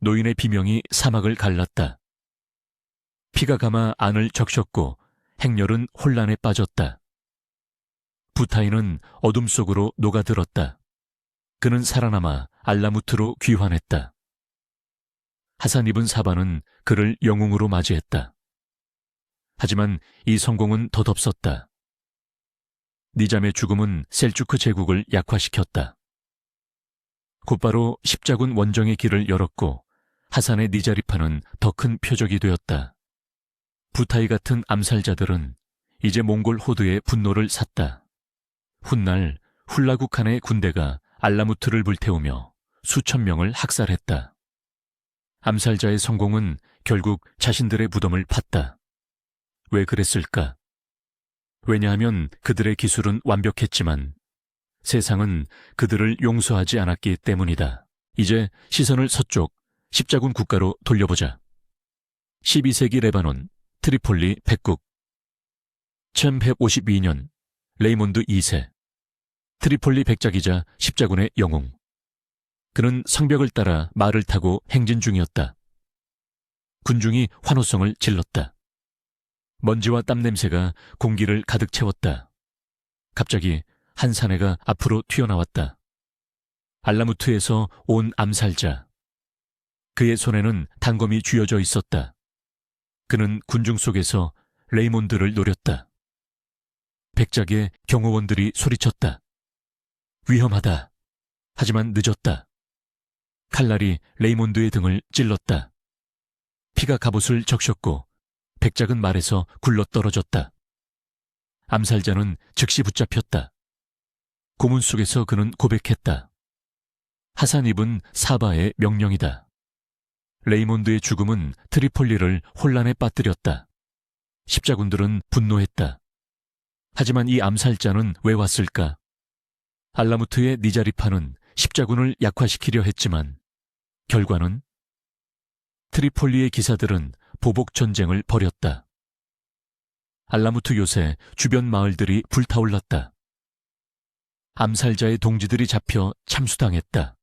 노인의 비명이 사막을 갈랐다. 피가 감아 안을 적셨고 행렬은 혼란에 빠졌다. 부타이는 어둠 속으로 녹아들었다. 그는 살아남아 알라무트로 귀환했다. 하산 이븐 사바는 그를 영웅으로 맞이했다. 하지만 이 성공은 덧없었다. 니잠의 죽음은 셀주크 제국을 약화시켰다. 곧바로 십자군 원정의 길을 열었고 하산의 니자리파는 더 큰 표적이 되었다. 부타이 같은 암살자들은 이제 몽골 호드의 분노를 샀다. 훗날 훌라구 칸의 군대가 알라무트를 불태우며 수천 명을 학살했다. 암살자의 성공은 결국 자신들의 무덤을 팠다. 왜 그랬을까? 왜냐하면 그들의 기술은 완벽했지만 세상은 그들을 용서하지 않았기 때문이다. 이제 시선을 서쪽 십자군 국가로 돌려보자. 12세기 레바논 트리폴리 백국 1152년 레이몬드 2세 트리폴리 백작이자 십자군의 영웅. 그는 성벽을 따라 말을 타고 행진 중이었다. 군중이 환호성을 질렀다. 먼지와 땀 냄새가 공기를 가득 채웠다. 갑자기 한 사내가 앞으로 튀어나왔다. 알라무트에서 온 암살자. 그의 손에는 단검이 쥐어져 있었다. 그는 군중 속에서 레이몬드를 노렸다. 백작의 경호원들이 소리쳤다. 위험하다. 하지만 늦었다. 칼날이 레이몬드의 등을 찔렀다. 피가 갑옷을 적셨고 백작은 말에서 굴러떨어졌다. 암살자는 즉시 붙잡혔다. 고문 속에서 그는 고백했다. 하산 이븐 사바의 명령이다. 레이몬드의 죽음은 트리폴리를 혼란에 빠뜨렸다. 십자군들은 분노했다. 하지만 이 암살자는 왜 왔을까? 알라무트의 니자리파는 십자군을 약화시키려 했지만 결과는 트리폴리의 기사들은 보복 전쟁을 벌였다. 알라무트 요새 주변 마을들이 불타올랐다. 암살자의 동지들이 잡혀 참수당했다.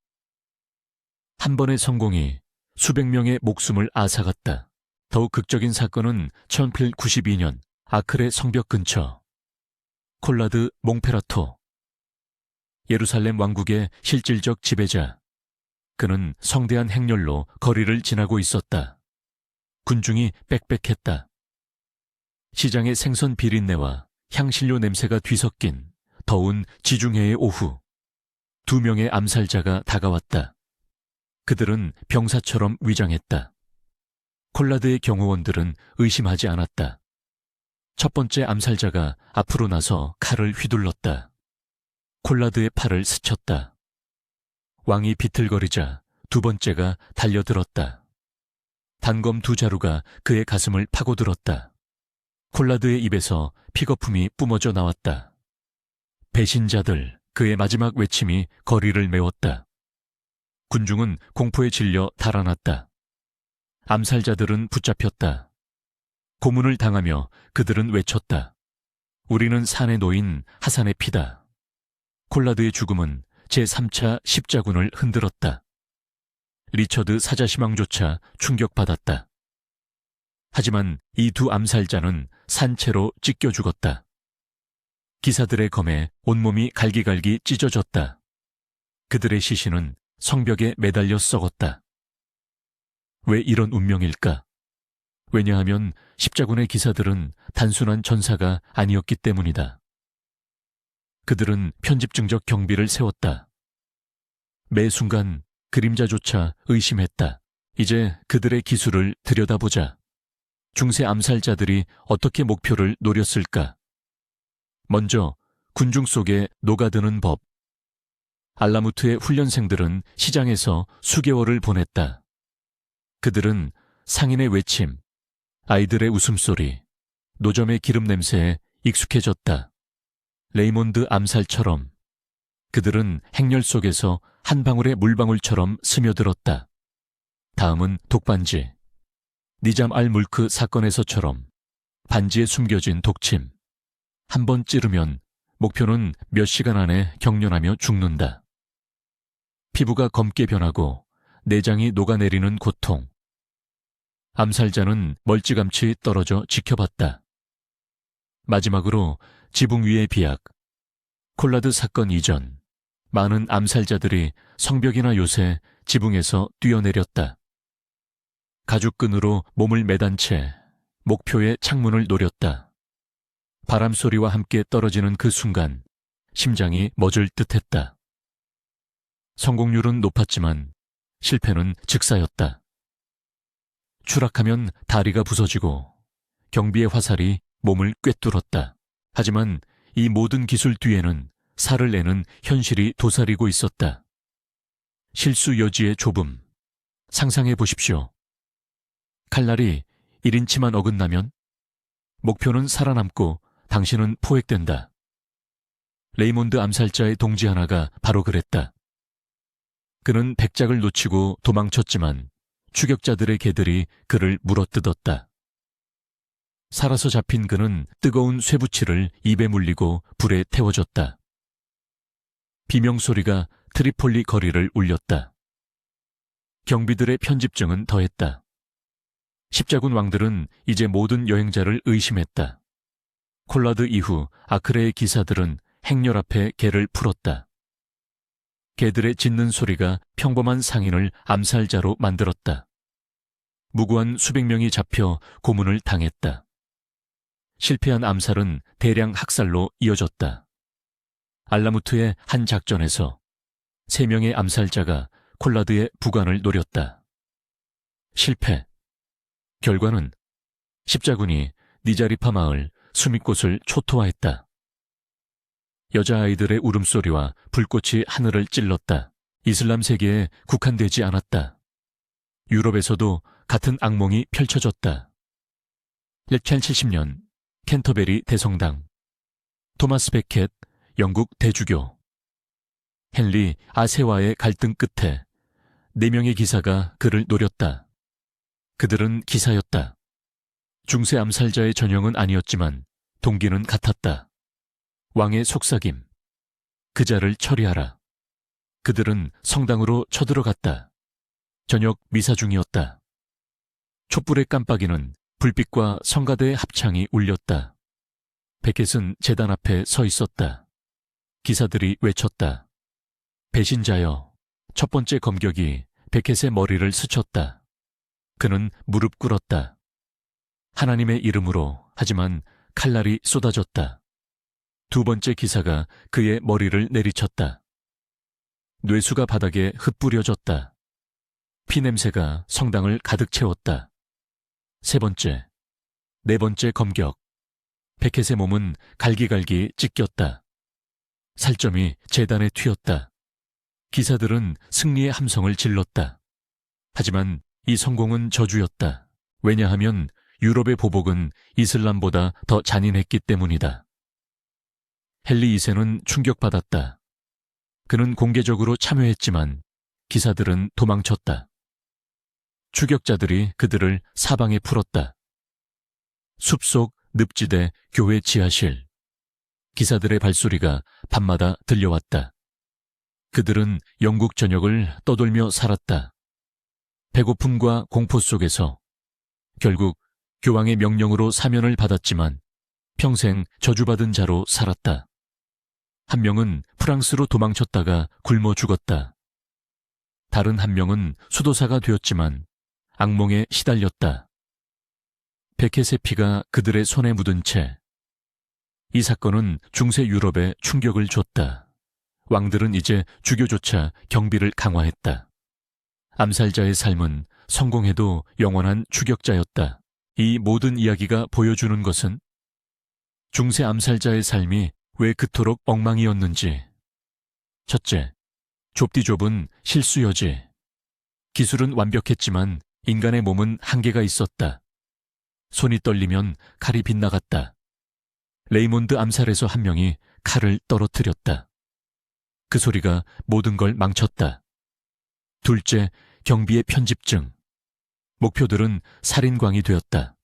한 번의 성공이 수백 명의 목숨을 앗아갔다. 더욱 극적인 사건은 1192년 아크레 성벽 근처 콜라드 몽페라토 예루살렘 왕국의 실질적 지배자. 그는 성대한 행렬로 거리를 지나고 있었다. 군중이 빽빽했다. 시장의 생선 비린내와 향신료 냄새가 뒤섞인 더운 지중해의 오후, 2명의 암살자가 다가왔다. 그들은 병사처럼 위장했다. 콜라드의 경호원들은 의심하지 않았다. 첫 번째 암살자가 앞으로 나서 칼을 휘둘렀다. 콜라드의 팔을 스쳤다. 왕이 비틀거리자 두 번째가 달려들었다. 단검 2자루가 그의 가슴을 파고들었다. 콜라드의 입에서 피거품이 뿜어져 나왔다. 배신자들, 그의 마지막 외침이 거리를 메웠다. 군중은 공포에 질려 달아났다. 암살자들은 붙잡혔다. 고문을 당하며 그들은 외쳤다. 우리는 산에 놓인 하산의 피다. 콜라드의 죽음은 제3차 십자군을 흔들었다. 리처드 사자시망조차 충격받았다. 하지만 이 두 암살자는 산채로 찢겨 죽었다. 기사들의 검에 온몸이 갈기갈기 찢어졌다. 그들의 시신은 성벽에 매달려 썩었다. 왜 이런 운명일까? 왜냐하면 십자군의 기사들은 단순한 전사가 아니었기 때문이다. 그들은 편집증적 경비를 세웠다. 매 순간 그림자조차 의심했다. 이제 그들의 기술을 들여다보자. 중세 암살자들이 어떻게 목표를 노렸을까? 먼저 군중 속에 녹아드는 법. 알라무트의 훈련생들은 시장에서 수개월을 보냈다. 그들은 상인의 외침, 아이들의 웃음소리, 노점의 기름 냄새에 익숙해졌다. 레이몬드 암살처럼 그들은 행렬 속에서 한 방울의 물방울처럼 스며들었다. 다음은 독반지. 니잠 알 물크 사건에서처럼 반지에 숨겨진 독침. 한 번 찌르면 목표는 몇 시간 안에 경련하며 죽는다. 피부가 검게 변하고 내장이 녹아내리는 고통. 암살자는 멀찌감치 떨어져 지켜봤다. 마지막으로 지붕 위의 비약. 콜라드 사건 이전, 많은 암살자들이 성벽이나 요새, 지붕에서 뛰어내렸다. 가죽끈으로 몸을 매단 채 목표의 창문을 노렸다. 바람 소리와 함께 떨어지는 그 순간 심장이 멎을 듯했다. 성공률은 높았지만 실패는 즉사였다. 추락하면 다리가 부서지고 경비의 화살이 몸을 꿰뚫었다. 하지만 이 모든 기술 뒤에는 살을 내는 현실이 도사리고 있었다. 실수 여지의 좁음. 상상해 보십시오. 칼날이 1인치만 어긋나면 목표는 살아남고 당신은 포획된다. 레이몬드 암살자의 동지 하나가 바로 그랬다. 그는 백작을 놓치고 도망쳤지만 추격자들의 개들이 그를 물어뜯었다. 살아서 잡힌 그는 뜨거운 쇠붙이를 입에 물리고 불에 태워졌다. 비명소리가 트리폴리 거리를 울렸다. 경비들의 편집증은 더했다. 십자군 왕들은 이제 모든 여행자를 의심했다. 콜라드 이후 아크레의 기사들은 행렬 앞에 개를 풀었다. 개들의 짖는 소리가 평범한 상인을 암살자로 만들었다. 무고한 수백 명이 잡혀 고문을 당했다. 실패한 암살은 대량 학살로 이어졌다. 알라무트의 한 작전에서 3명의 암살자가 콜라드의 부관을 노렸다. 실패. 결과는 십자군이 니자리파 마을 수십 곳을 초토화했다. 여자아이들의 울음소리와 불꽃이 하늘을 찔렀다. 이슬람 세계에 국한되지 않았다. 유럽에서도 같은 악몽이 펼쳐졌다. 1870년 캔터베리 대성당. 토마스 베켓 영국 대주교. 헨리 아세와의 갈등 끝에 4명의 기사가 그를 노렸다. 그들은 기사였다. 중세 암살자의 전형은 아니었지만 동기는 같았다. 왕의 속삭임. 그자를 처리하라. 그들은 성당으로 쳐들어갔다. 저녁 미사 중이었다. 촛불의 깜빡이는 불빛과 성가대의 합창이 울렸다. 베켓은 제단 앞에 서 있었다. 기사들이 외쳤다. 배신자여. 첫 번째 검격이 베켓의 머리를 스쳤다. 그는 무릎 꿇었다. 하나님의 이름으로. 하지만 칼날이 쏟아졌다. 두 번째 기사가 그의 머리를 내리쳤다. 뇌수가 바닥에 흩뿌려졌다. 피냄새가 성당을 가득 채웠다. 세 번째, 네 번째 검격. 베켓의 몸은 갈기갈기 찢겼다. 살점이 제단에 튀었다. 기사들은 승리의 함성을 질렀다. 하지만 이 성공은 저주였다. 왜냐하면 유럽의 보복은 이슬람보다 더 잔인했기 때문이다. 헨리 2세는 충격받았다. 그는 공개적으로 참여했지만 기사들은 도망쳤다. 추격자들이 그들을 사방에 풀었다. 숲속 늪지대 교회 지하실. 기사들의 발소리가 밤마다 들려왔다. 그들은 영국 전역을 떠돌며 살았다. 배고픔과 공포 속에서 결국 교황의 명령으로 사면을 받았지만 평생 저주받은 자로 살았다. 한 명은 프랑스로 도망쳤다가 굶어 죽었다. 다른 한 명은 수도사가 되었지만 악몽에 시달렸다. 베켓의 피가 그들의 손에 묻은 채 이 사건은 중세 유럽에 충격을 줬다. 왕들은 이제 주교조차 경비를 강화했다. 암살자의 삶은 성공해도 영원한 추격자였다. 이 모든 이야기가 보여주는 것은 중세 암살자의 삶이 왜 그토록 엉망이었는지. 첫째, 좁디 좁은 실수 여지. 기술은 완벽했지만 인간의 몸은 한계가 있었다. 손이 떨리면 칼이 빗나갔다. 레이몬드 암살에서 한 명이 칼을 떨어뜨렸다. 그 소리가 모든 걸 망쳤다. 둘째, 경비의 편집증. 목표들은 살인광이 되었다.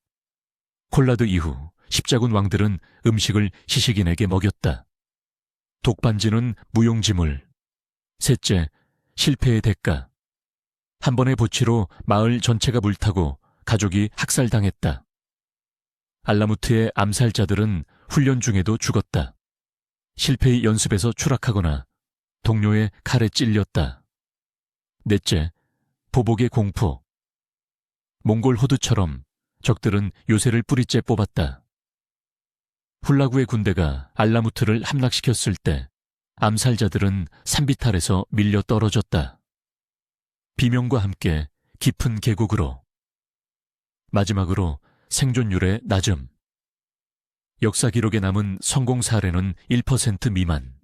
콜라드 이후 십자군 왕들은 음식을 시식인에게 먹였다. 독반지는 무용지물. 셋째, 실패의 대가. 한 번의 보치로 마을 전체가 물타고 가족이 학살당했다. 알라무트의 암살자들은 훈련 중에도 죽었다. 실패의 연습에서 추락하거나 동료의 칼에 찔렸다. 넷째, 보복의 공포. 몽골 호두처럼 적들은 요새를 뿌리째 뽑았다. 훌라구의 군대가 알라무트를 함락시켰을 때 암살자들은 산비탈에서 밀려 떨어졌다. 비명과 함께 깊은 계곡으로. 마지막으로 생존율의 낮음. 역사 기록에 남은 성공 사례는 1% 미만.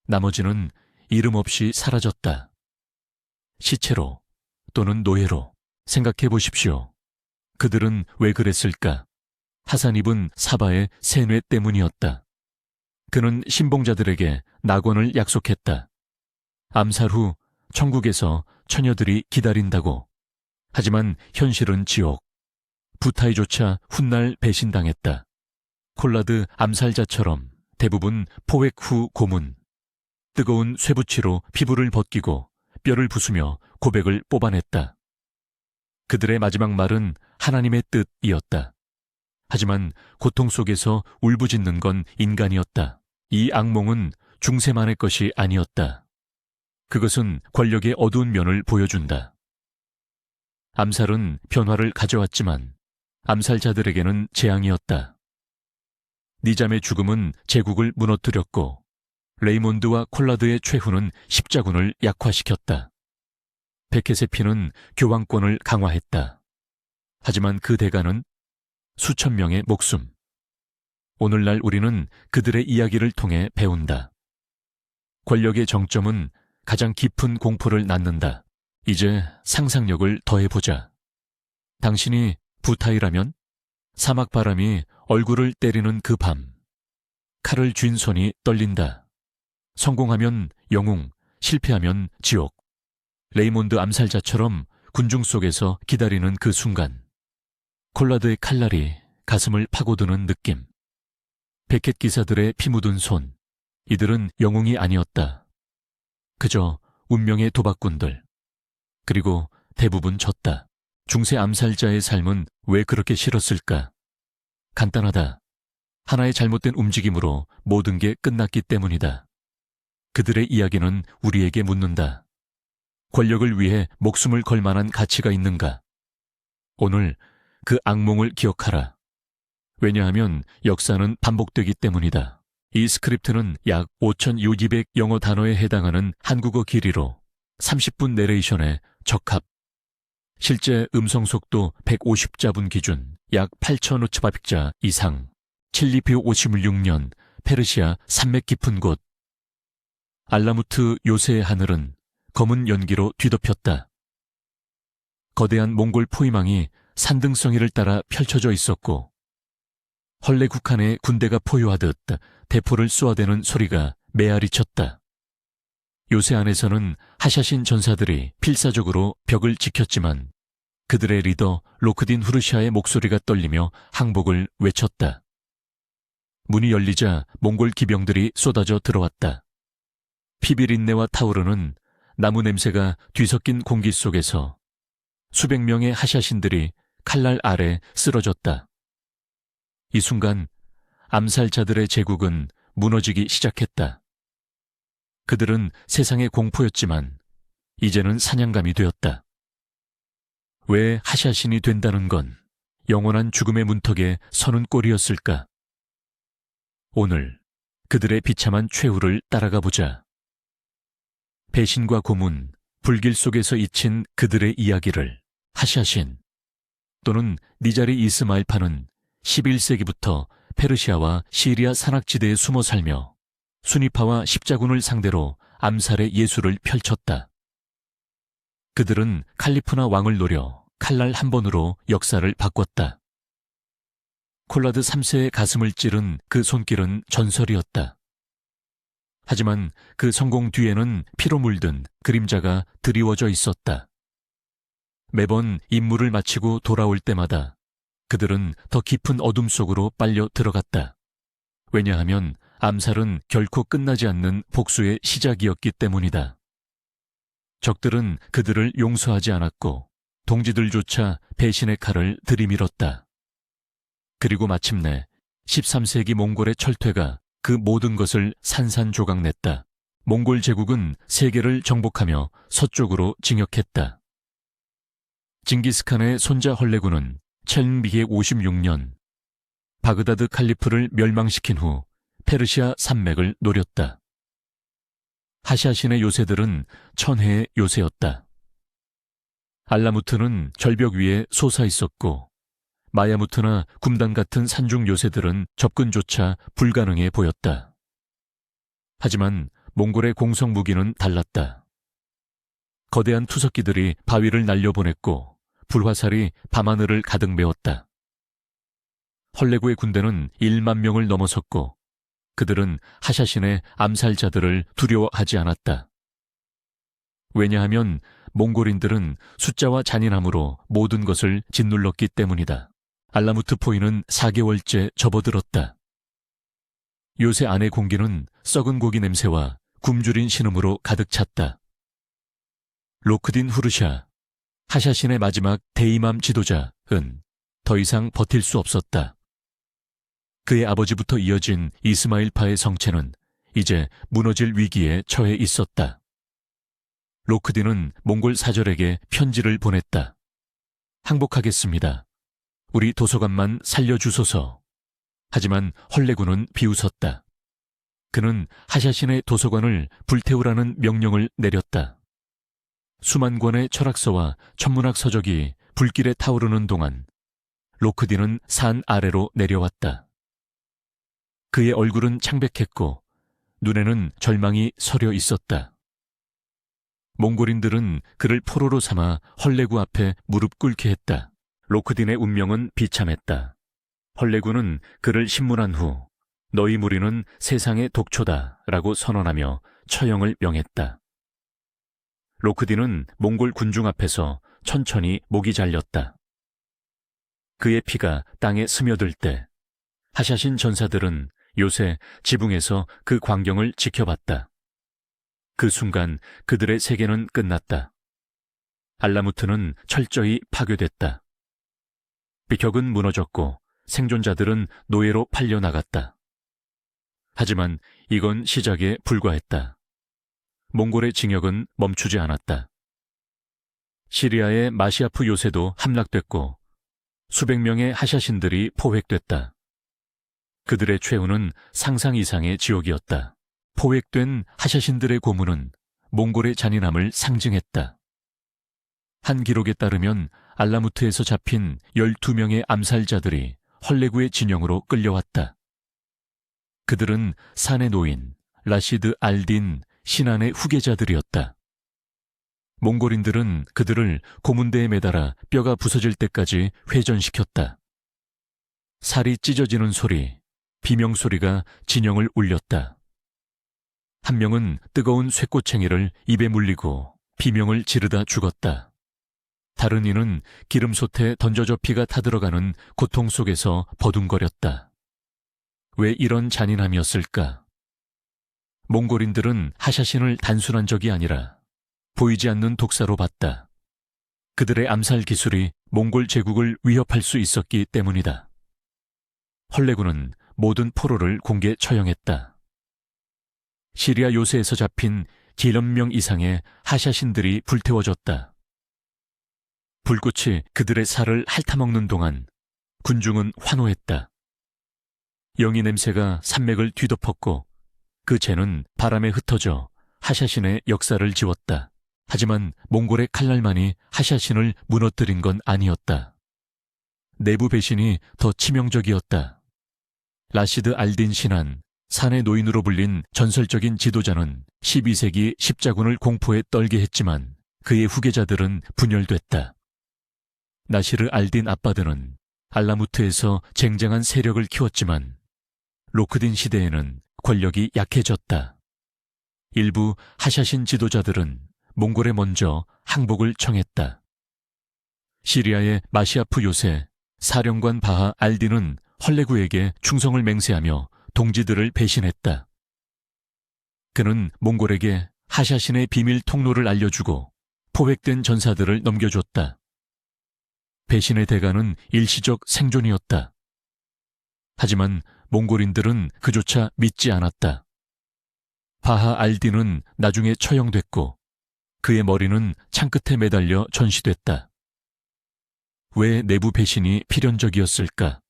나머지는 이름 없이 사라졌다. 시체로 또는 노예로. 생각해 보십시오. 그들은 왜 그랬을까? 하산 입은 사바의 세뇌 때문이었다. 그는 신봉자들에게 낙원을 약속했다. 암살 후 천국에서 처녀들이 기다린다고. 하지만 현실은 지옥. 부타이조차 훗날 배신당했다. 콜라드 암살자처럼 대부분 포획 후 고문. 뜨거운 쇠붙이로 피부를 벗기고 뼈를 부수며 고백을 뽑아냈다. 그들의 마지막 말은 하나님의 뜻이었다. 하지만 고통 속에서 울부짖는 건 인간이었다. 이 악몽은 중세만의 것이 아니었다. 그것은 권력의 어두운 면을 보여준다. 암살은 변화를 가져왔지만 암살자들에게는 재앙이었다. 니잠의 죽음은 제국을 무너뜨렸고 레이몬드와 콜라드의 최후는 십자군을 약화시켰다. 베켓의 피는 교황권을 강화했다. 하지만 그 대가는 수천 명의 목숨. 오늘날 우리는 그들의 이야기를 통해 배운다. 권력의 정점은 가장 깊은 공포를 낳는다. 이제 상상력을 더해보자. 당신이 부타이라면 사막 바람이 얼굴을 때리는 그 밤. 칼을 쥔 손이 떨린다. 성공하면 영웅, 실패하면 지옥. 레이몬드 암살자처럼 군중 속에서 기다리는 그 순간. 콜라드의 칼날이 가슴을 파고드는 느낌. 베켓 기사들의 피 묻은 손. 이들은 영웅이 아니었다. 그저 운명의 도박꾼들. 그리고 대부분 졌다. 중세 암살자의 삶은 왜 그렇게 싫었을까? 간단하다. 하나의 잘못된 움직임으로 모든 게 끝났기 때문이다. 그들의 이야기는 우리에게 묻는다. 권력을 위해 목숨을 걸 만한 가치가 있는가? 오늘 그 악몽을 기억하라. 왜냐하면 역사는 반복되기 때문이다. 이 스크립트는 약 5,200 영어 단어에 해당하는 한국어 길이로 30분 내레이션에 적합. 실제 음성 속도 150자분 기준 약 8,500자 이상. 칠리피오 56년 페르시아 산맥 깊은 곳. 알라무트 요새의 하늘은 검은 연기로 뒤덮였다. 거대한 몽골 포위망이 산등성이를 따라 펼쳐져 있었고 헐레국한의 군대가 포효하듯 대포를 쏘아대는 소리가 메아리쳤다. 요새 안에서는 하샤신 전사들이 필사적으로 벽을 지켰지만 그들의 리더 로크딘 후르샤의 목소리가 떨리며 항복을 외쳤다. 문이 열리자 몽골 기병들이 쏟아져 들어왔다. 피비린내와 타오르는 나무 냄새가 뒤섞인 공기 속에서 수백 명의 하샤신들이 칼날 아래 쓰러졌다. 이 순간 암살자들의 제국은 무너지기 시작했다. 그들은 세상의 공포였지만 이제는 사냥감이 되었다. 왜 하샤신이 된다는 건 영원한 죽음의 문턱에 서는 꼴이었을까? 오늘 그들의 비참한 최후를 따라가 보자. 배신과 고문, 불길 속에서 잊힌 그들의 이야기를 하샤신 또는 니자리 이스마일파는 11세기부터 페르시아와 시리아 산악지대에 숨어 살며 순위파와 십자군을 상대로 암살의 예술을 펼쳤다. 그들은 칼리프나 왕을 노려 칼날 한 번으로 역사를 바꿨다. 콜라드 3세의 가슴을 찌른 그 손길은 전설이었다. 하지만 그 성공 뒤에는 피로 물든 그림자가 드리워져 있었다. 매번 임무를 마치고 돌아올 때마다 그들은 더 깊은 어둠 속으로 빨려 들어갔다. 왜냐하면 암살은 결코 끝나지 않는 복수의 시작이었기 때문이다. 적들은 그들을 용서하지 않았고 동지들조차 배신의 칼을 들이밀었다. 그리고 마침내 13세기 몽골의 철퇴가 그 모든 것을 산산조각냈다. 몽골 제국은 세계를 정복하며 서쪽으로 진격했다. 징기스칸의 손자 헐레군은 1256년 바그다드 칼리프를 멸망시킨 후 페르시아 산맥을 노렸다. 하샤신의 요새들은 천혜의 요새였다. 알라무트는 절벽 위에 솟아 있었고 마야무트나 굼단 같은 산중 요새들은 접근조차 불가능해 보였다. 하지만 몽골의 공성 무기는 달랐다. 거대한 투석기들이 바위를 날려보냈고 불화살이 밤하늘을 가득 메웠다. 헐레구의 군대는 1만 명을 넘어섰고 그들은 하샤신의 암살자들을 두려워하지 않았다. 왜냐하면 몽골인들은 숫자와 잔인함으로 모든 것을 짓눌렀기 때문이다. 알라무트 포위는 4개월째 접어들었다. 요새 안의 공기는 썩은 고기 냄새와 굶주린 신음으로 가득 찼다. 로크딘 후르샤, 하샤신의 마지막 대이맘 지도자은 더 이상 버틸 수 없었다. 그의 아버지부터 이어진 이스마일파의 성체는 이제 무너질 위기에 처해 있었다. 로크딘은 몽골 사절에게 편지를 보냈다. 항복하겠습니다. 우리 도서관만 살려주소서. 하지만 헐레군은 비웃었다. 그는 하샤신의 도서관을 불태우라는 명령을 내렸다. 수만 권의 철학서와 천문학 서적이 불길에 타오르는 동안 로크딘은 산 아래로 내려왔다. 그의 얼굴은 창백했고 눈에는 절망이 서려 있었다. 몽골인들은 그를 포로로 삼아 헐레구 앞에 무릎 꿇게 했다. 로크딘의 운명은 비참했다. 헐레구는 그를 신문한 후 너희 무리는 세상의 독초다 라고 선언하며 처형을 명했다. 로크딘은 몽골 군중 앞에서 천천히 목이 잘렸다. 그의 피가 땅에 스며들 때 하샤신 전사들은 요새 지붕에서 그 광경을 지켜봤다. 그 순간 그들의 세계는 끝났다. 알라무트는 철저히 파괴됐다. 비격은 무너졌고 생존자들은 노예로 팔려나갔다. 하지만 이건 시작에 불과했다. 몽골의 징역은 멈추지 않았다. 시리아의 마시아프 요새도 함락됐고 수백 명의 하샤신들이 포획됐다. 그들의 최후는 상상 이상의 지옥이었다. 포획된 하샤신들의 고문은 몽골의 잔인함을 상징했다. 한 기록에 따르면 알라무트에서 잡힌 12명의 암살자들이 헐레구의 진영으로 끌려왔다. 그들은 산의 노인 라시드 알딘 신안의 후계자들이었다. 몽골인들은 그들을 고문대에 매달아 뼈가 부서질 때까지 회전시켰다. 살이 찢어지는 소리, 비명소리가 진영을 울렸다. 한 명은 뜨거운 쇠꼬챙이를 입에 물리고 비명을 지르다 죽었다. 다른 이는 기름솥에 던져져 피가 타들어가는 고통 속에서 버둥거렸다. 왜 이런 잔인함이었을까? 몽골인들은 하샤신을 단순한 적이 아니라 보이지 않는 독사로 봤다. 그들의 암살 기술이 몽골 제국을 위협할 수 있었기 때문이다. 헐레구는 모든 포로를 공개 처형했다. 시리아 요새에서 잡힌 1,000명 이상의 하샤신들이 불태워졌다. 불꽃이 그들의 살을 핥아먹는 동안 군중은 환호했다. 영이 냄새가 산맥을 뒤덮었고 그 재는 바람에 흩어져 하샤신의 역사를 지웠다. 하지만 몽골의 칼날만이 하샤신을 무너뜨린 건 아니었다. 내부 배신이 더 치명적이었다. 라시드 알딘 신안, 산의 노인으로 불린 전설적인 지도자는 12세기 십자군을 공포에 떨게 했지만 그의 후계자들은 분열됐다. 나시르 알딘 아바드는 알라무트에서 쟁쟁한 세력을 키웠지만 로크딘 시대에는 권력이 약해졌다. 일부 하샤신 지도자들은 몽골에 먼저 항복을 청했다. 시리아의 마시아프 요새, 사령관 바하 알딘은 헐레구에게 충성을 맹세하며 동지들을 배신했다. 그는 몽골에게 하샤신의 비밀 통로를 알려주고 포획된 전사들을 넘겨줬다. 배신의 대가는 일시적 생존이었다. 하지만 몽골인들은 그조차 믿지 않았다. 바하 알딘은 나중에 처형됐고 그의 머리는 창끝에 매달려 전시됐다. 왜 내부 배신이 필연적이었을까?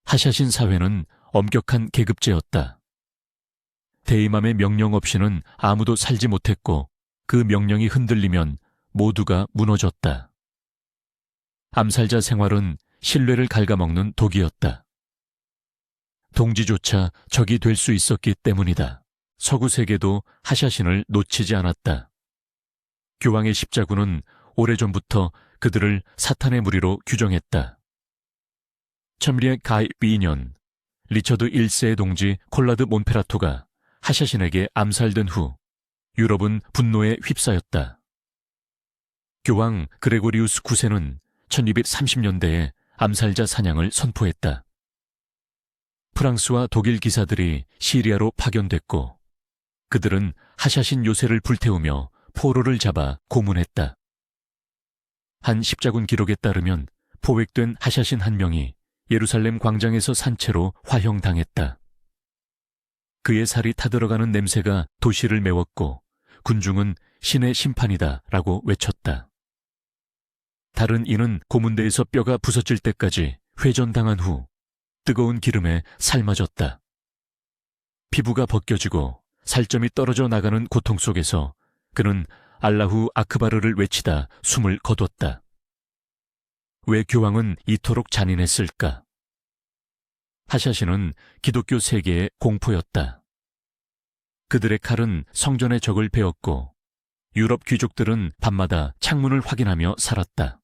하샤신 사회는 엄격한 계급제였다. 대이맘의 명령 없이는 아무도 살지 못했고 그 명령이 흔들리면 모두가 무너졌다. 암살자 생활은 신뢰를 갉아먹는 독이었다. 동지조차 적이 될 수 있었기 때문이다. 서구 세계도 하샤신을 놓치지 않았다. 교황의 십자군은 오래전부터 그들을 사탄의 무리로 규정했다. 첨리의 가이 비년, 리처드 1세의 동지 콜라드 몬페라토가 하샤신에게 암살된 후 유럽은 분노에 휩싸였다. 교황 그레고리우스 9세는 1230년대에 암살자 사냥을 선포했다. 프랑스와 독일 기사들이 시리아로 파견됐고 그들은 하샤신 요새를 불태우며 포로를 잡아 고문했다. 한 십자군 기록에 따르면 포획된 하샤신 한 명이 예루살렘 광장에서 산채로 화형당했다. 그의 살이 타들어가는 냄새가 도시를 메웠고 군중은 신의 심판이다 라고 외쳤다. 다른 이는 고문대에서 뼈가 부서질 때까지 회전당한 후 뜨거운 기름에 삶아졌다. 피부가 벗겨지고 살점이 떨어져 나가는 고통 속에서 그는 알라후 아크바르를 외치다 숨을 거뒀다. 왜 교황은 이토록 잔인했을까? 하샤신은 기독교 세계의 공포였다. 그들의 칼은 성전의 적을 베었고 유럽 귀족들은 밤마다 창문을 확인하며 살았다.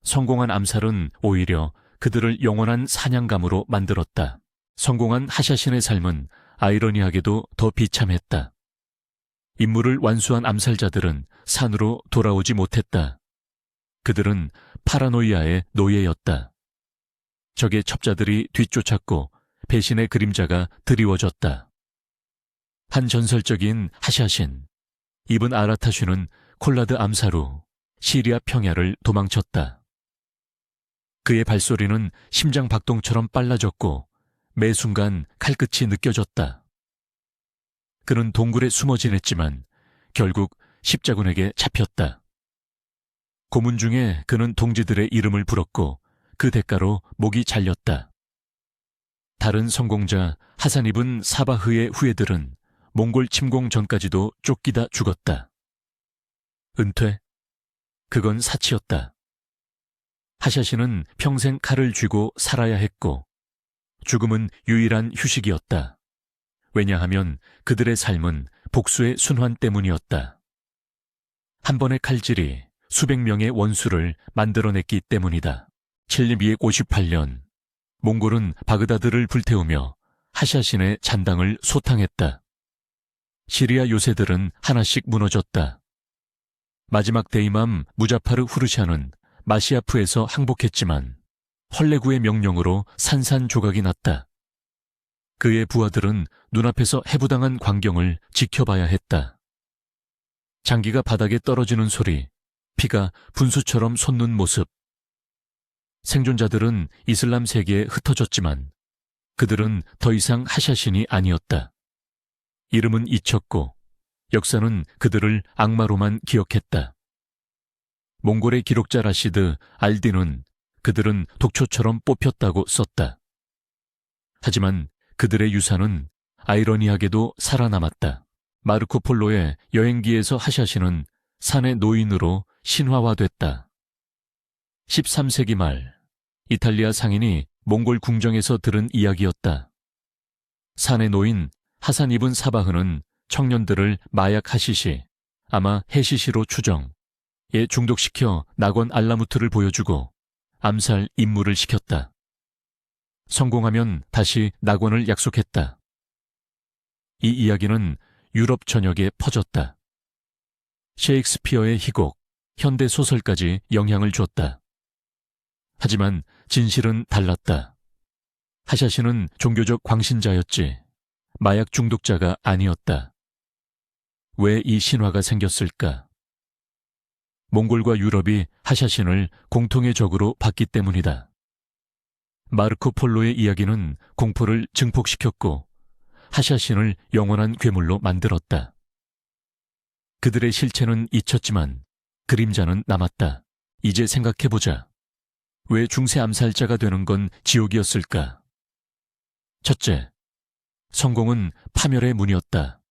성공한 암살은 오히려 그들을 영원한 사냥감으로 만들었다. 성공한 하샤신의 삶은 아이러니하게도 더 비참했다. 임무를 완수한 암살자들은 산으로 돌아오지 못했다. 그들은 파라노이아의 노예였다. 적의 첩자들이 뒤쫓았고 배신의 그림자가 드리워졌다. 한 전설적인 하샤신, 이븐 아라타슈는 콜라드 암살 후 시리아 평야를 도망쳤다. 그의 발소리는 심장 박동처럼 빨라졌고 매 순간 칼끝이 느껴졌다. 그는 동굴에 숨어 지냈지만 결국 십자군에게 잡혔다. 고문 중에 그는 동지들의 이름을 불었고 그 대가로 목이 잘렸다. 다른 성공자 하산 이븐 사바흐의 후예들은 몽골 침공 전까지도 쫓기다 죽었다. 은퇴? 그건 사치였다. 하샤신은 평생 칼을 쥐고 살아야 했고 죽음은 유일한 휴식이었다. 왜냐하면 그들의 삶은 복수의 순환 때문이었다. 한 번의 칼질이 수백 명의 원수를 만들어냈기 때문이다. 1258년 몽골은 바그다드를 불태우며 하샤신의 잔당을 소탕했다. 시리아 요새들은 하나씩 무너졌다. 마지막 대이맘 무자파르 후르샤는 마시아프에서 항복했지만 헐레구의 명령으로 산산조각이 났다. 그의 부하들은 눈앞에서 해부당한 광경을 지켜봐야 했다. 장기가 바닥에 떨어지는 소리, 피가 분수처럼 솟는 모습. 생존자들은 이슬람 세계에 흩어졌지만 그들은 더 이상 하샤신이 아니었다. 이름은 잊혔고 역사는 그들을 악마로만 기억했다. 몽골의 기록자 라시드 알딘은 그들은 독초처럼 뽑혔다고 썼다. 하지만 그들의 유산은 아이러니하게도 살아남았다. 마르코 폴로의 여행기에서 하샤신은 산의 노인으로 신화화됐다. 13세기 말 이탈리아 상인이 몽골 궁정에서 들은 이야기였다. 산의 노인 하산 이븐 사바흐는 청년들을 마약 하시시, 아마 해시시로 추정에 중독시켜 낙원 알라무트를 보여주고 암살 임무를 시켰다. 성공하면 다시 낙원을 약속했다. 이 이야기는 유럽 전역에 퍼졌다. 셰익스피어의 희곡, 현대 소설까지 영향을 줬다. 하지만 진실은 달랐다. 하샤시는 종교적 광신자였지 마약 중독자가 아니었다. 왜 이 신화가 생겼을까? 몽골과 유럽이 하샤신을 공통의 적으로 봤기 때문이다. 마르코 폴로의 이야기는 공포를 증폭시켰고 하샤신을 영원한 괴물로 만들었다. 그들의 실체는 잊혔지만 그림자는 남았다. 이제 생각해보자. 왜 중세 암살자가 되는 건 지옥이었을까? 첫째, 성공은 파멸의 문이었다.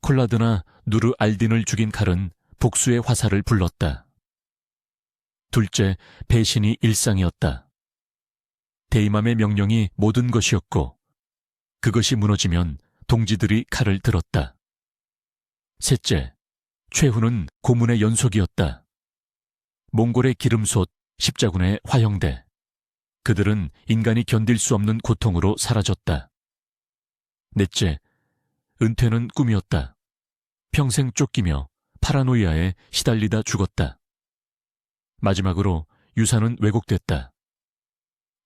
콜라드나 누르 알딘을 죽인 칼은 복수의 화살을 불렀다. 둘째, 배신이 일상이었다. 데이맘의 명령이 모든 것이었고 그것이 무너지면 동지들이 칼을 들었다. 셋째, 최후는 고문의 연속이었다. 몽골의 기름솥, 십자군의 화형대. 그들은 인간이 견딜 수 없는 고통으로 사라졌다. 넷째, 은퇴는 꿈이었다. 평생 쫓기며 파라노이아에 시달리다 죽었다. 마지막으로 유산은 왜곡됐다.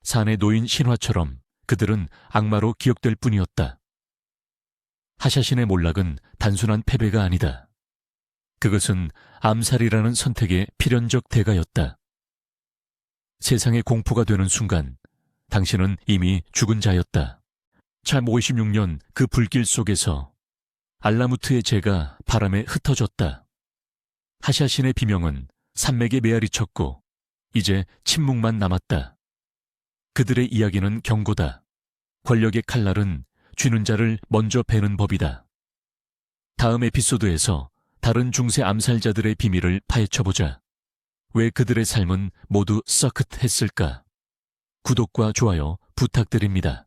산에 놓인 신화처럼 그들은 악마로 기억될 뿐이었다. 하샤신의 몰락은 단순한 패배가 아니다. 그것은 암살이라는 선택의 필연적 대가였다. 세상의 공포가 되는 순간 당신은 이미 죽은 자였다. 참 56년 그 불길 속에서 알라무트의 재가 바람에 흩어졌다. 하샤신의 비명은 산맥에 메아리 쳤고 이제 침묵만 남았다. 그들의 이야기는 경고다. 권력의 칼날은 쥐는 자를 먼저 베는 법이다. 다음 에피소드에서 다른 중세 암살자들의 비밀을 파헤쳐보자. 왜 그들의 삶은 모두 썩긋했을까? 구독과 좋아요 부탁드립니다.